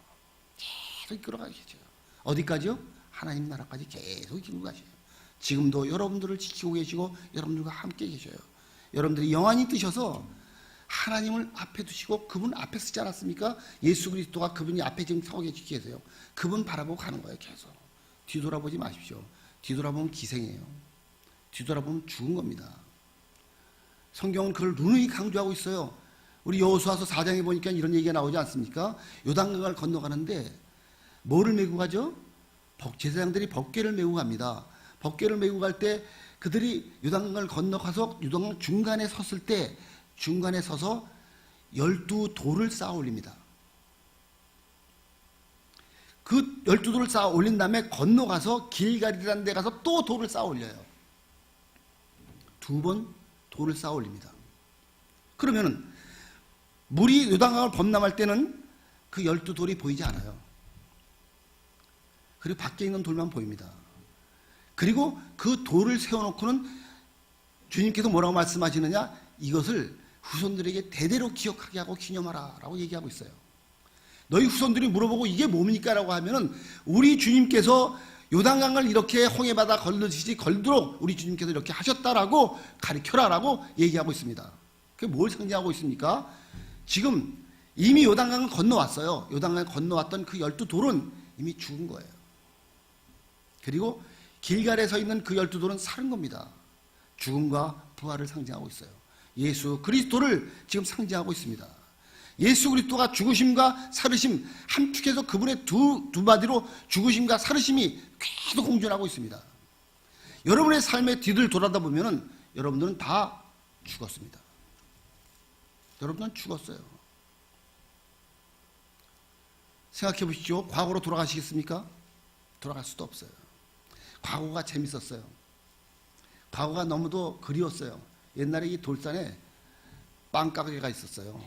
계속 이끌어가고 계세요. 어디까지요? 하나님 나라까지 계속 이끌고 가셔요. 지금도 여러분들을 지키고 계시고 여러분들과 함께 계셔요. 여러분들이 영안이 뜨셔서 하나님을 앞에 두시고 그분 앞에 쓰지 않았습니까? 예수 그리스도가 그분이 앞에 지금 서고 계세요. 그분 바라보고 가는 거예요. 계속 뒤돌아보지 마십시오. 뒤돌아보면 기생이에요. 뒤돌아보면 죽은 겁니다. 성경은 그걸 누누이 강조하고 있어요. 우리 여호수아서 4장에 보니까 이런 얘기가 나오지 않습니까? 요단강을 건너가는데 뭐를 메고 가죠? 제사장들이 법궤를 메고 갑니다. 법궤를 메고 갈 때 그들이 요단강을 건너가서 요단강 중간에 섰을 때 중간에 서서 12돌을 쌓아 올립니다. 그 12돌을 쌓아 올린 다음에 건너가서 길갈이라는 데 가서 또 돌을 쌓아 올려요. 2번 돌을 쌓아 올립니다. 그러면은 물이 요단강을 범람할 때는 그 12돌이 보이지 않아요. 그리고 밖에 있는 돌만 보입니다. 그리고 그 돌을 세워놓고는 주님께서 뭐라고 말씀하시느냐? 이것을 후손들에게 대대로 기억하게 하고 기념하라 라고 얘기하고 있어요. 너희 후손들이 물어보고 이게 뭡니까? 라고 하면은 우리 주님께서 요단강을 이렇게 홍해바다 걸르듯이 걸도록 우리 주님께서 이렇게 하셨다라고 가르쳐라 라고 얘기하고 있습니다. 그게 뭘 상징하고 있습니까? 지금 이미 요단강을 건너왔어요. 요단강을 건너왔던 그 12돌은 이미 죽은 거예요. 그리고 길갈에 서 있는 그 12돌은 살은 겁니다. 죽음과 부활을 상징하고 있어요. 예수 그리스도를 지금 상징하고 있습니다. 예수 그리스도가 죽으심과 살으심 함축해서 그분의 두 마디로 죽으심과 살으심이 계속 공존하고 있습니다. 여러분의 삶의 뒤를 돌아다 보면 여러분들은 다 죽었습니다. 여러분은 죽었어요. 생각해 보십시오. 과거로 돌아가시겠습니까? 돌아갈 수도 없어요. 과거가 재밌었어요. 과거가 너무도 그리웠어요. 옛날에 이 돌산에 빵가게가 있었어요.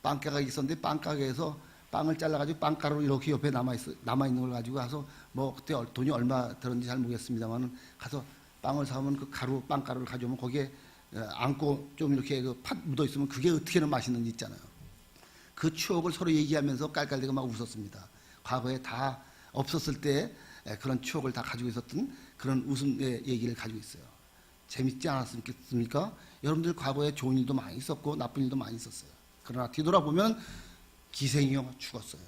빵가게가 있었는데 빵가게에서 빵을 잘라가지고 빵가루로 이렇게 옆에 남아있는 걸 가지고 가서 뭐 그때 돈이 얼마 들었는지 잘 모르겠습니다만 가서 빵을 사오면 그 빵가루를 가져오면 거기에 안고 좀 이렇게 그 팥 묻어있으면 그게 어떻게는 맛있는지 있잖아요. 그 추억을 서로 얘기하면서 깔깔대고 막 웃었습니다. 과거에 다 없었을 때 그런 추억을 다 가지고 있었던 그런 웃음의 얘기를 가지고 있어요. 재밌지 않았습니까? 여러분들 과거에 좋은 일도 많이 있었고 나쁜 일도 많이 있었어요. 그러나 뒤돌아보면 기생이요 죽었어요.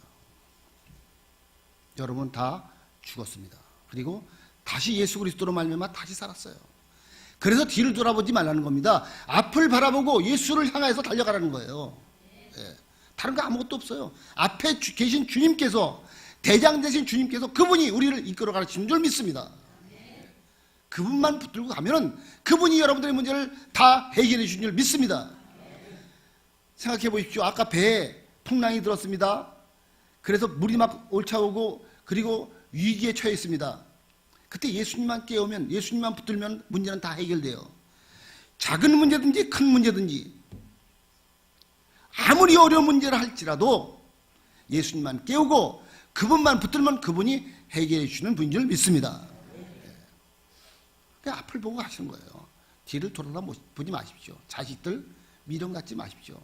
여러분 다 죽었습니다. 그리고 다시 예수 그리스도로 말미암아 다시 살았어요. 그래서 뒤를 돌아보지 말라는 겁니다. 앞을 바라보고 예수를 향해서 달려가라는 거예요. 예. 다른 거 아무것도 없어요. 앞에 계신 주님께서, 대장 되신 주님께서 그분이 우리를 이끌어 가시는 줄 믿습니다. 그분만 붙들고 가면은 그분이 여러분들의 문제를 다 해결해 주신 줄 믿습니다. 생각해 보십시오. 아까 배에 풍랑이 들었습니다. 그래서 물이 막 옳차오고 그리고 위기에 처해 있습니다. 그때 예수님만 깨우면, 예수님만 붙들면 문제는 다 해결돼요. 작은 문제든지 큰 문제든지 아무리 어려운 문제를 할지라도 예수님만 깨우고 그분만 붙들면 그분이 해결해 주시는 분인 줄 믿습니다. 그냥 앞을 보고 하시는 거예요. 뒤를 돌아보지 마십시오. 자식들 미련 갖지 마십시오.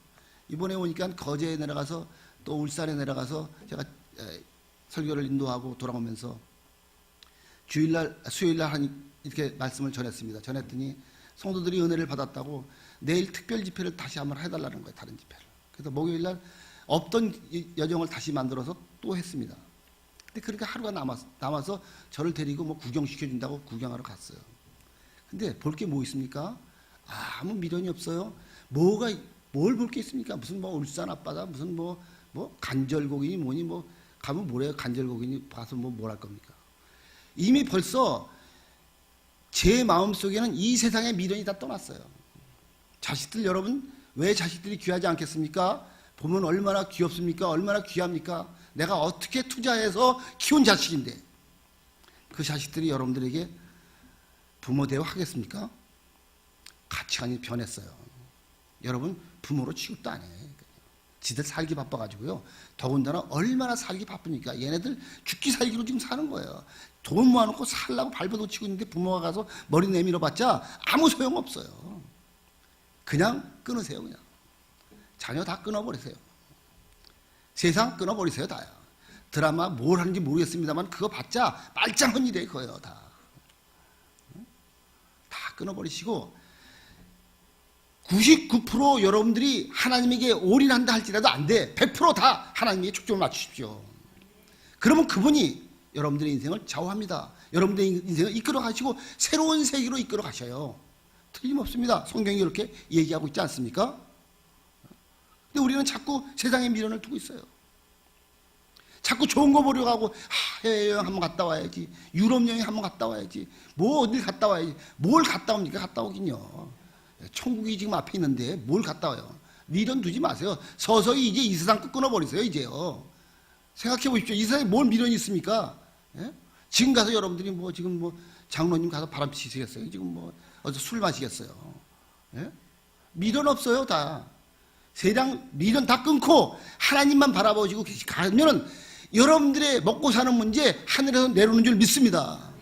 이번에 오니까 거제에 내려가서 또 울산에 내려가서 제가 설교를 인도하고 돌아오면서 주일날, 수요일날 이렇게 말씀을 전했습니다. 전했더니 성도들이 은혜를 받았다고 내일 특별 집회를 다시 한번 해달라는 거예요. 다른 집회를. 그래서 목요일날 없던 여정을 다시 만들어서 또 했습니다. 근데 그러니까 하루가 남아서 저를 데리고 뭐 구경시켜준다고 구경하러 갔어요. 근데 볼 게 뭐 있습니까? 아무 미련이 없어요. 뭘 볼 게 있습니까? 무슨 뭐 울산 앞바다, 무슨 뭐 간절곡이니 뭐니 뭐 가면 뭐래요? 간절곡이니 봐서 뭘 할 겁니까? 이미 벌써 제 마음속에는 이 세상의 미련이 다 떠났어요. 자식들 여러분, 왜 자식들이 귀하지 않겠습니까? 보면 얼마나 귀엽습니까? 얼마나 귀합니까? 내가 어떻게 투자해서 키운 자식인데 그 자식들이 여러분들에게 부모 대우 하겠습니까? 가치관이 변했어요. 여러분 부모로 취급도 안 해. 지들 살기 바빠가지고요. 더군다나 얼마나 살기 바쁘니까 얘네들 죽기 살기로 지금 사는 거예요. 돈 모아놓고 살라고 발버둥치고 있는데 부모가 가서 머리 내밀어봤자 아무 소용없어요. 그냥 끊으세요. 그냥 자녀 다 끊어버리세요. 세상 끊어버리세요. 다요. 드라마 뭘 하는지 모르겠습니다만 그거 봤자 말짱한 일이에요. 그거요. 다 끊어버리시고 99% 여러분들이 하나님에게 올인한다 할지라도 안 돼. 100% 다 하나님에게 초점을 맞추십시오. 그러면 그분이 여러분들의 인생을 좌우합니다. 여러분들의 인생을 이끌어 가시고 새로운 세계로 이끌어 가셔요. 틀림없습니다. 성경이 이렇게 얘기하고 있지 않습니까? 근데 우리는 자꾸 세상에 미련을 두고 있어요. 자꾸 좋은 거 보려고 하고 해외여행 한번 갔다 와야지, 유럽 여행 한번 갔다 와야지, 뭐 어딜 갔다 와야지. 뭘 갔다 옵니까? 갔다 오긴요. 천국이 지금 앞에 있는데 뭘 갔다 와요. 미련 두지 마세요. 서서히 이제 이 세상 끊어버리세요. 이제요. 생각해 보십시오. 이 세상에 뭘 미련이 있습니까? 예? 지금 가서 여러분들이 뭐 지금 뭐 장로님 가서 바람 피시겠어요? 지금 뭐 어서 술 마시겠어요? 예? 미련 없어요. 다 세상 미련 다 끊고 하나님만 바라보시고 가면은 여러분들의 먹고 사는 문제 하늘에서 내려오는 줄 믿습니다.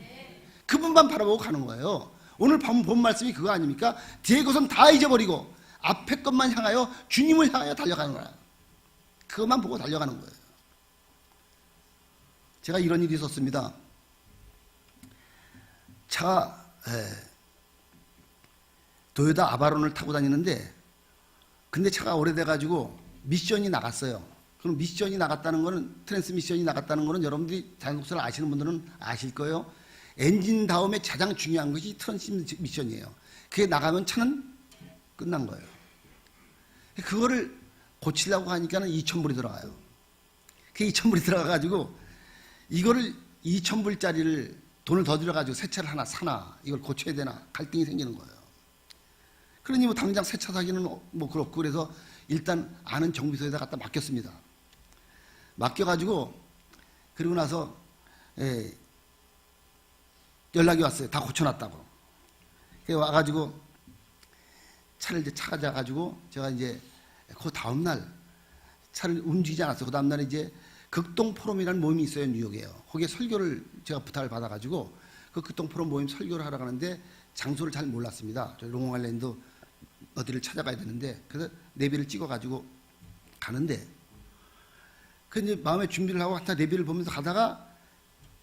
그분만 바라보고 가는 거예요. 오늘 본 말씀이 그거 아닙니까? 뒤에 것은 다 잊어버리고 앞에 것만 향하여 주님을 향하여 달려가는 거야. 그것만 보고 달려가는 거예요. 제가 이런 일이 있었습니다. 차가 도요타 아바론을 타고 다니는데 근데 차가 오래돼가지고 미션이 나갔어요. 그럼 미션이 나갔다는 거는 트랜스미션이 나갔다는 거는 여러분들이 자동차를 아시는 분들은 아실 거예요. 엔진 다음에 가장 중요한 것이 트랜스미션이에요. 그게 나가면 차는 끝난 거예요. 그거를 고치려고 하니까는 2,000불이 들어가요. 그 2,000불이 들어가가지고 이거를 2,000불짜리를 돈을 더 들여가지고 새 차를 하나 사나 이걸 고쳐야 되나 갈등이 생기는 거예요. 그러니 뭐 당장 새 차 사기는 뭐 그렇고 그래서 일단 아는 정비소에다 갖다 맡겼습니다. 맡겨가지고 그리고 나서 연락이 왔어요. 다 고쳐놨다고. 와가지고 차를 이제 찾아가지고 제가 이제 그 다음날 차를 움직이지 않았어요. 그 다음날 이제 극동 포럼이라는 모임이 있어요. 뉴욕에요. 거기에 설교를 제가 부탁을 받아가지고 그 극동 포럼 모임 설교를 하러 가는데 장소를 잘 몰랐습니다. 저 롱아일랜드 어디를 찾아가야 되는데 그래서 내비를 찍어가지고 가는데 그 이제 마음에 준비를 하고 하다 내비를 보면서 가다가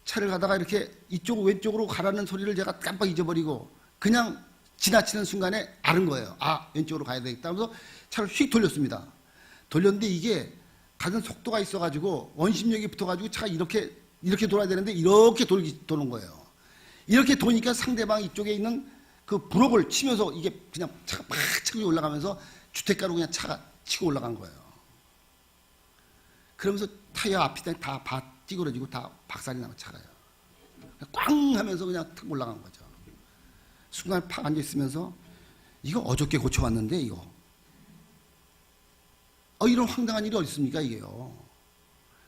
차를 가다가 이렇게 이쪽 왼쪽으로 가라는 소리를 제가 깜빡 잊어버리고 그냥 지나치는 순간에 알은 거예요. 아, 왼쪽으로 가야 되겠다 하면서 차를 휙 돌렸습니다. 돌렸는데 이게 가는 속도가 있어가지고 원심력이 붙어가지고 차가 이렇게 돌아야 되는데 이렇게 도는 거예요. 이렇게 도니까 상대방 이쪽에 있는 그 브록을 치면서 이게 그냥 차가 막 치고 올라가면서 주택가로 그냥 차가 치고 올라간 거예요. 그러면서 타이어 앞이 다 찌그러지고 다 박살이 나고 차가요. 꽝 하면서 그냥 탁 올라간 거죠. 순간 팍 앉아있으면서 이거 어저께 고쳐왔는데 이거 이런 황당한 일이 어디 있습니까 이게요.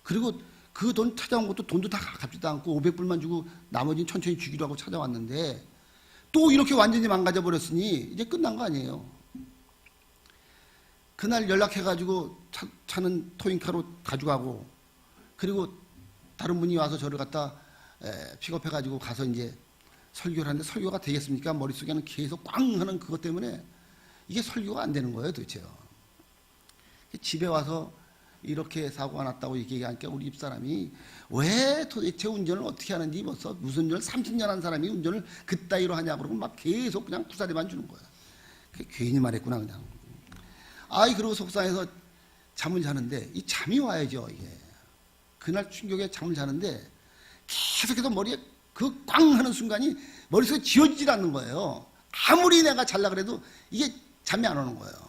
그리고 그 돈 찾아온 것도 돈도 다 갚지도 않고 500불만 주고 나머지는 천천히 주기로 하고 찾아왔는데 또 이렇게 완전히 망가져 버렸으니 이제 끝난 거 아니에요. 그날 연락해가지고 차는 토잉카로 가져가고 그리고 다른 분이 와서 저를 갖다 픽업해가지고 가서 이제 설교를 하는데 설교가 되겠습니까? 머릿속에는 계속 꽝 하는 그것 때문에 이게 설교가 안 되는 거예요 도대체요. 집에 와서 이렇게 사고가 났다고 얘기하니까 우리 집사람이 왜 도대체 운전을 어떻게 하는지 벌써 무슨 운전을 30년 한 사람이 운전을 그따위로 하냐고 그러고 막 계속 그냥 구사리만 주는 거야. 괜히 말했구나 그냥. 그리고 속상해서 잠을 자는데 이 잠이 와야죠 이게. 그날 충격에 잠을 자는데 계속해서 머리에 그 꽝 하는 순간이 머릿속에 지워지질 않는 거예요. 아무리 내가 잘라 그래도 이게 잠이 안 오는 거예요.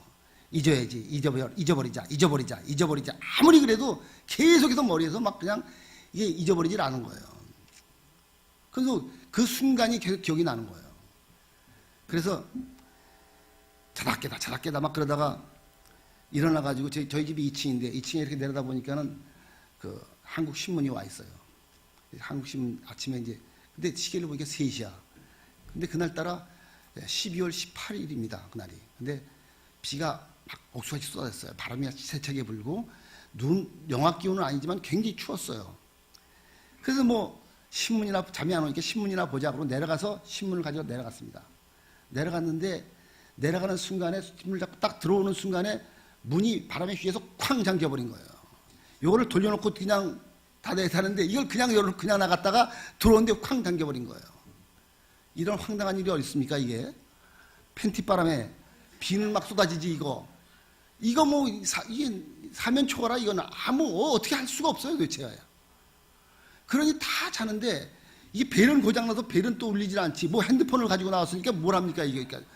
잊어야지, 잊어버리자. 아무리 그래도 계속해서 머리에서 막 그냥 이게 잊어버리질 않은 거예요. 그래서 그 순간이 계속 기억이 나는 거예요. 그래서 자다 깨다 막 그러다가 일어나가지고 저희 집이 2층인데 2층에 이렇게 내려다 보니까는 그 한국 신문이 와 있어요. 한국 신문 아침에 이제 근데 시계를 보니까 3시야. 근데 그날따라 12월 18일입니다. 그날이. 근데 비가 막 옥수같이 쏟아졌어요. 바람이 세차게 불고 영하 기온은 아니지만 굉장히 추웠어요. 그래서 뭐 신문이나 잠이 안 오니까 신문이나 보자 그러고 내려가서 신문을 가지고 내려갔습니다. 내려갔는데 내려가는 순간에 신문을 잡고 딱 들어오는 순간에 문이 바람에 휘어서 쾅 잠겨버린 거예요. 요거를 돌려놓고 그냥 닫아야하는데 이걸 그냥 나갔다가 들어오는데 쾅 잠겨버린 거예요. 이런 황당한 일이 어디 있습니까 이게. 팬티바람에 비는 막 쏟아지지 이거 뭐 이게 사면 초과라 이건 어떻게 할 수가 없어요 도대체. 그러니 다 자는데 이게 벨은 고장나서 벨은 또 울리질 않지. 뭐 핸드폰을 가지고 나왔으니까 뭘 합니까 이게. 그러니까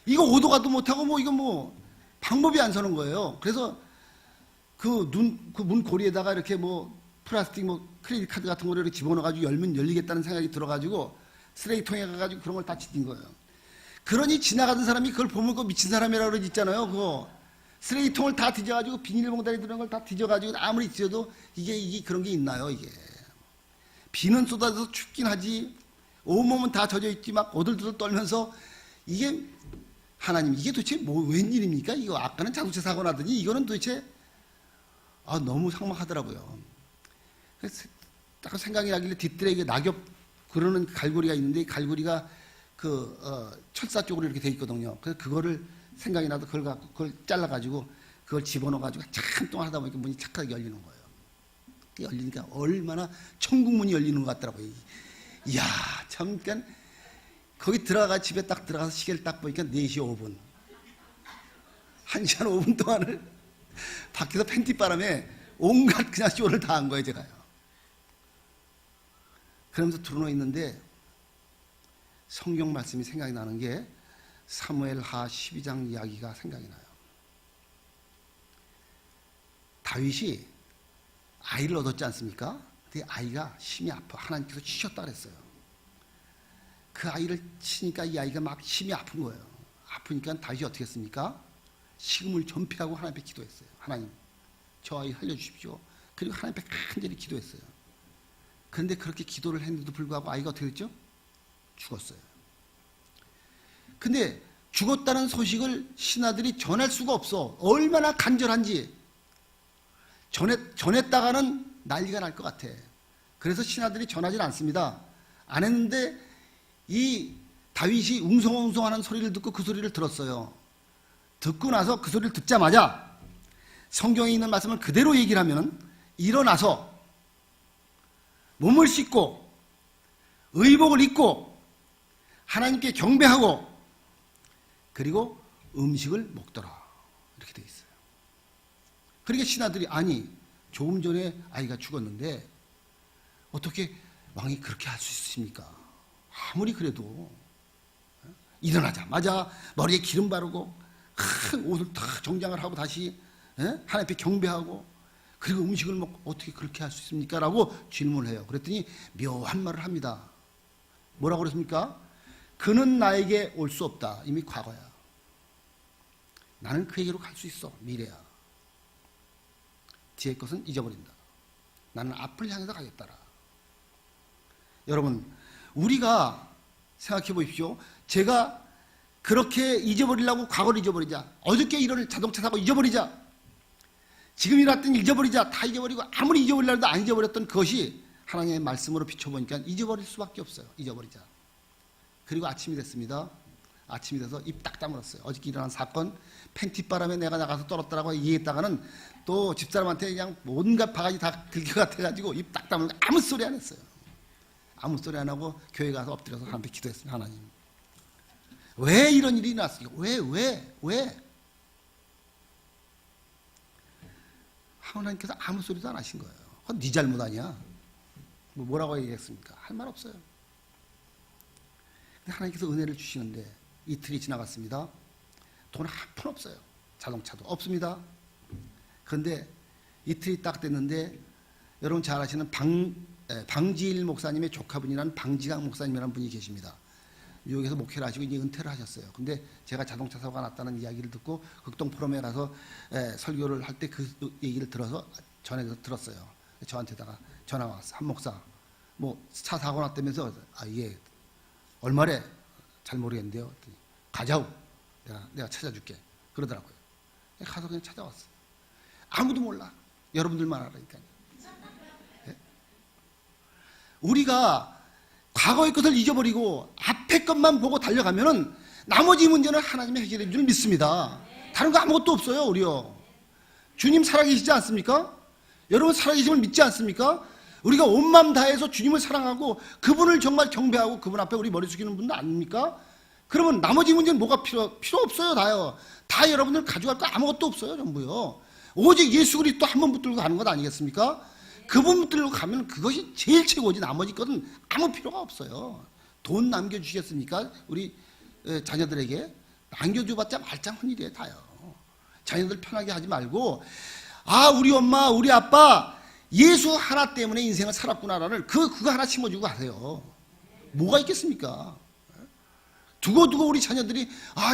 이거 오도 가도 못하고 뭐 이거 뭐 방법이 안 서는 거예요. 그래서 그 문 고리에다가 이렇게 뭐 플라스틱 뭐 크레딧 카드 같은 거를 이렇게 집어넣어가지고 열면 열리겠다는 생각이 들어가지고 쓰레기통에 가가지고 그런 걸 다 짓는 거예요. 그러니 지나가던 사람이 그걸 보면 그 미친 사람이라고 그러지 있잖아요. 그거 쓰레기통을 다 뒤져가지고 비닐봉다리 들은 걸 다 뒤져가지고 아무리 뒤져도 이게 그런 게 있나요 이게. 비는 쏟아져서 춥긴 하지 온몸은 다 젖어 있지 막 오들오들 떨면서 이게 하나님 이게 도대체 뭐 웬일입니까 이거. 아까는 자동차 사고 나더니 이거는 도대체 너무 삭막하더라고요. 그래서 딱 생각이 나길래 뒷뜰에 낙엽 그러는 갈고리가 있는데 이 갈고리가 철사 쪽으로 이렇게 돼 있거든요. 그래서 그거를 생각이 나도 그걸 잘라가지고 그걸 집어넣어가지고 한참 동안 하다 보니까 문이 착하게 열리는 거예요. 열리니까 얼마나 천국문이 열리는 것 같더라고요. 이야, 참, 그러니까 거기 집에 딱 들어가서 시계를 딱 보니까 4시 5분. 1시간 5분 동안을 밖에서 팬티바람에 온갖 그냥 쇼를 다 한 거예요, 제가요. 그러면서 들어놓여 있는데 성경 말씀이 생각이 나는 게 사무엘하 12장 이야기가 생각이 나요. 다윗이 아이를 얻었지 않습니까? 근데 아이가 심히 아파. 하나님께서 치셨다 그랬어요. 그 아이를 치니까 이 아이가 막 심히 아픈 거예요. 아프니까 다윗이 어떻게 했습니까? 식음을 전폐하고 하나님 앞에 기도했어요. 하나님, 저 아이 살려주십시오. 그리고 하나님 앞에 간절히 기도했어요. 그런데 그렇게 기도를 했는데도 불구하고 아이가 어떻게 됐죠? 죽었어요. 근데 죽었다는 소식을 신하들이 전할 수가 없어. 얼마나 간절한지. 전했다가는 난리가 날 것 같아. 그래서 신하들이 전하지 않습니다. 안 했는데 이 다윗이 웅성웅성하는 소리를 듣고 그 소리를 들었어요. 듣고 나서 그 소리를 듣자마자 성경에 있는 말씀을 그대로 얘기를 하면 일어나서 몸을 씻고 의복을 입고 하나님께 경배하고 그리고 음식을 먹더라. 이렇게 되어 있어요. 그러니까 신하들이 아니 조금 전에 아이가 죽었는데 어떻게 왕이 그렇게 할 수 있습니까? 아무리 그래도 일어나자마자 머리에 기름 바르고 큰 옷을 다 정장을 하고 다시 하나님 앞에 경배하고 그리고 음식을 먹고 어떻게 그렇게 할 수 있습니까? 라고 질문을 해요. 그랬더니 묘한 말을 합니다. 뭐라고 그랬습니까? 그는 나에게 올 수 없다. 이미 과거야. 나는 그에게로 갈 수 있어. 미래야. 뒤의 것은 잊어버린다. 나는 앞을 향해서 가겠다라. 여러분, 우리가 생각해 보십시오. 제가 그렇게 잊어버리려고 과거를 잊어버리자. 어저께 일어날 자동차 사고 잊어버리자. 지금 일어났던 잊어버리자. 다 잊어버리고 아무리 잊어버리려고 해도 안 잊어버렸던 그것이 하나님의 말씀으로 비춰보니까 잊어버릴 수밖에 없어요. 잊어버리자. 그리고 아침이 됐습니다. 아침이 돼서 입 딱 다물었어요. 어저께 일어난 사건, 팬티바람에 내가 나가서 떨었다라고 얘기했다가는 또 집사람한테 그냥 온갖 바가지 다 들겨 같아가지고 입 딱 다물고 아무 소리 안 했어요. 아무 소리 안 하고 교회 가서 엎드려서 하나님께 기도했습니다. 하나님, 왜 이런 일이 났습니까? 왜? 하나님께서 아무 소리도 안 하신 거예요. 그건 네 잘못 아니야. 뭐라고 얘기했습니까? 할 말 없어요. 근데 하나님께서 은혜를 주시는데 이틀이 지나갔습니다. 돈 한 푼 없어요. 자동차도 없습니다. 그런데 이틀이 딱 됐는데 여러분 잘 아시는 방지일 목사님의 조카분이라는 방지강 목사님이라는 분이 계십니다. 미국에서 목회를 하시고 이제 은퇴를 하셨어요. 근데 제가 자동차 사고가 났다는 이야기를 듣고 극동 포럼에 가서 설교를 할 때 그 얘기를 들어서 전해서 들었어요. 저한테다가 전화가 왔어요. 한 목사, 뭐 차 사고 났다면서 이게 얼마래? 잘 모르겠는데요. 가자고. 내가 찾아줄게. 그러더라고요. 가서 그냥 찾아왔어요. 아무도 몰라. 여러분들만 알아니까요. 네? 우리가 과거의 것을 잊어버리고 앞의 것만 보고 달려가면은 나머지 문제는 하나님이 해결해 줄 믿습니다. 다른 거 아무것도 없어요, 우리요. 주님 살아계시지 않습니까? 여러분 살아계심을 믿지 않습니까? 우리가 온 마음 다해서 주님을 사랑하고 그분을 정말 경배하고 그분 앞에 우리 머리 숙이는 분도 아닙니까? 그러면 나머지 문제는 뭐가 필요 없어요, 다요. 다 여러분들 가져갈 거 아무것도 없어요, 전부요. 오직 예수 그리스도 한 번 붙들고 가는 것 아니겠습니까? 그분 붙들고 가면 그것이 제일 최고지. 나머지 것은 아무 필요가 없어요. 돈 남겨주시겠습니까? 우리 자녀들에게 남겨줘봤자 말짱한 일이에요, 다요. 자녀들 편하게 하지 말고 우리 엄마, 우리 아빠 예수 하나 때문에 인생을 살았구나라는 그거 하나 심어주고 가세요. 뭐가 있겠습니까? 두고두고 우리 자녀들이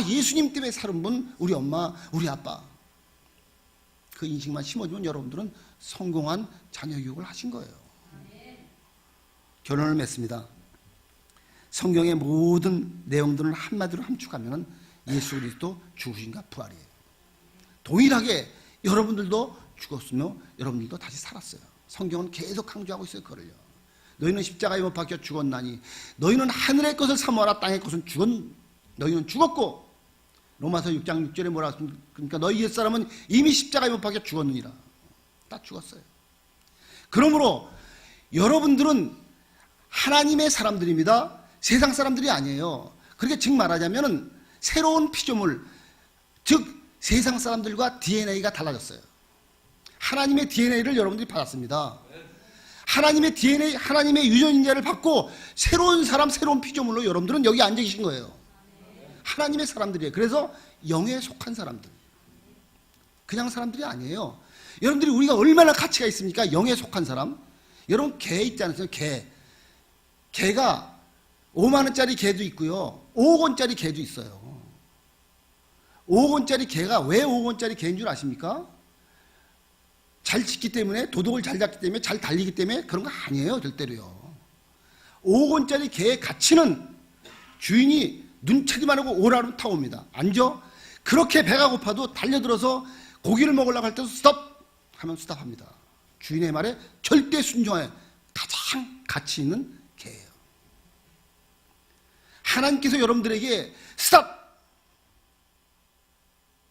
예수님 때문에 사는 분 우리 엄마, 우리 아빠 그 인식만 심어주면 여러분들은 성공한 자녀 교육을 하신 거예요. 결론을 맺습니다. 성경의 모든 내용들을 한마디로 함축하면 예수 그리스도 죽으신가 부활이에요. 동일하게 여러분들도 죽었으며 여러분들도 다시 살았어요. 성경은 계속 강조하고 있어요. 그걸요. 너희는 십자가에 못 박혀 죽었나니 너희는 하늘의 것을 사모하라. 땅의 것은 너희는 죽었고 로마서 6장 6절에 뭐라 했습니까? 그러니까 너희 옛사람은 이미 십자가에 못 박혀 죽었느니라. 다 죽었어요. 그러므로 여러분들은 하나님의 사람들입니다. 세상 사람들이 아니에요. 그렇게 즉 말하자면 새로운 피조물, 즉 세상 사람들과 DNA가 달라졌어요. 하나님의 DNA를 여러분들이 받았습니다. 하나님의 DNA, 하나님의 유전인자를 받고 새로운 사람, 새로운 피조물로 여러분들은 여기 앉아 계신 거예요. 하나님의 사람들이에요. 그래서 영에 속한 사람들. 그냥 사람들이 아니에요. 여러분들이 우리가 얼마나 가치가 있습니까? 영에 속한 사람. 여러분 개 있지 않으세요? 개가 5만 원짜리 개도 있고요. 5억 원짜리 개도 있어요. 5억 원짜리 개가 왜 5억 원짜리 개인 줄 아십니까? 잘 짖기 때문에, 도둑을 잘 잡기 때문에, 잘 달리기 때문에 그런 거 아니에요. 절대로요. 5억 원짜리 개의 가치는 주인이 눈차기만 하고 오라로 타옵니다. 앉아? 그렇게 배가 고파도 달려들어서 고기를 먹으려고 할 때도 스톱! 하면 스톱합니다. 주인의 말에 절대 순종해 가장 가치 있는 개예요. 하나님께서 여러분들에게 스톱!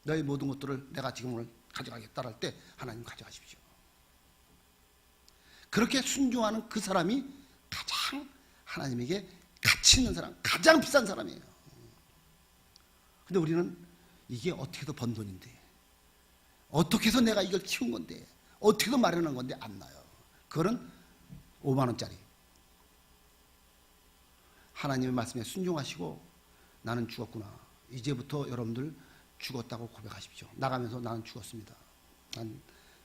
너의 모든 것들을 내가 지금 오늘 가져가겠다 할 때 하나님 가져가십시오. 그렇게 순종하는 그 사람이 가장 하나님에게 가치 있는 사람, 가장 비싼 사람이에요. 근데 우리는 이게 어떻게 해서 번 돈인데, 어떻게 해서 내가 이걸 키운 건데, 어떻게 해서 마련한 건데 안 나요. 그거는 5만 원짜리. 하나님의 말씀에 순종하시고 나는 죽었구나. 이제부터 여러분들 죽었다고 고백하십시오. 나가면서 나는 죽었습니다. 난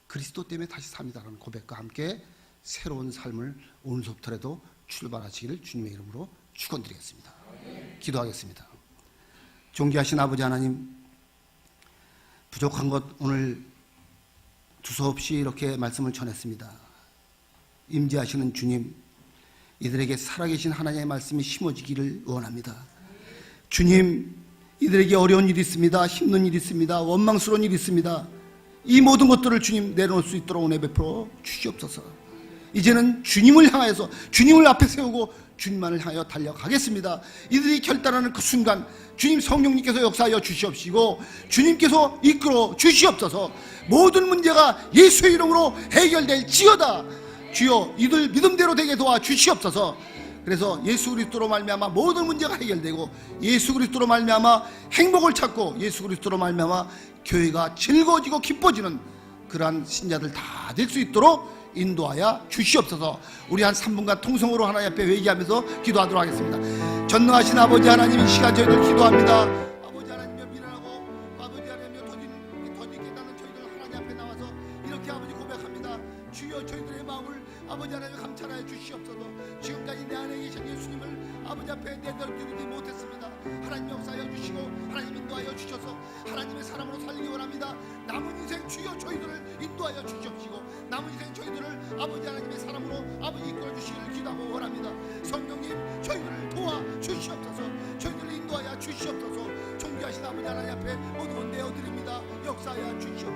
그리스도 때문에 다시 삽니다라는 고백과 함께 새로운 삶을 오늘부터라도 출발하시기를 주님의 이름으로 축원드리겠습니다. 기도하겠습니다. 존귀하신 아버지 하나님, 부족한 것 오늘 두서없이 이렇게 말씀을 전했습니다. 임재하시는 주님, 이들에게 살아계신 하나님의 말씀이 심어지기를 원합니다. 주님, 이들에게 어려운 일이 있습니다. 힘든 일이 있습니다. 원망스러운 일이 있습니다. 이 모든 것들을 주님 내려놓을 수 있도록 은혜 베풀어 주시옵소서. 이제는 주님을 향하여서 주님을 앞에 세우고 주님만을 향하여 달려가겠습니다. 이들이 결단하는 그 순간 주님 성령님께서 역사하여 주시옵시고 주님께서 이끌어 주시옵소서. 모든 문제가 예수의 이름으로 해결될지어다. 주여, 이들 믿음대로 되게 도와 주시옵소서. 그래서 예수 그리스도로 말미암아 모든 문제가 해결되고 예수 그리스도로 말미암아 행복을 찾고 예수 그리스도로 말미암아 교회가 즐거워지고 기뻐지는 그러한 신자들 다 될 수 있도록 인도하여 주시옵소서. 우리 한 3분간 통성으로 하나님 앞에 회개하면서 기도하도록 하겠습니다. 전능하신 아버지 하나님, 이 시간 저희들 기도합니다. 아버지 하나님여, 미련하고 아버지 하나님여 더디 깨닫는 저희들 하나님 앞에 나와서 이렇게 아버지 고백합니다. 주여, 저희들의 마음을 아버지 하나님 감찰하여 주시옵소서. 지금까지 내 안에 계신 예수님을 아버지 앞에 내드리지 못했습니다. 하나님 역사하여 주시고 하나님 인도하여 주셔서 하나님의 사람으로 살기 원합니다. 남은 인생 주여 저희들을 인도하여 주시옵시고 남은 인생 저희들을 아버지 하나님의 사람으로 아버지 이끌어 주시기를 기도하고 원합니다. 성령님, 저희들을 도와 주시옵소서. 저희들을 인도하여 주시옵소서. 존귀하신 아버지 하나님 앞에 모든 것 내어드립니다. 역사하여 주시옵소서.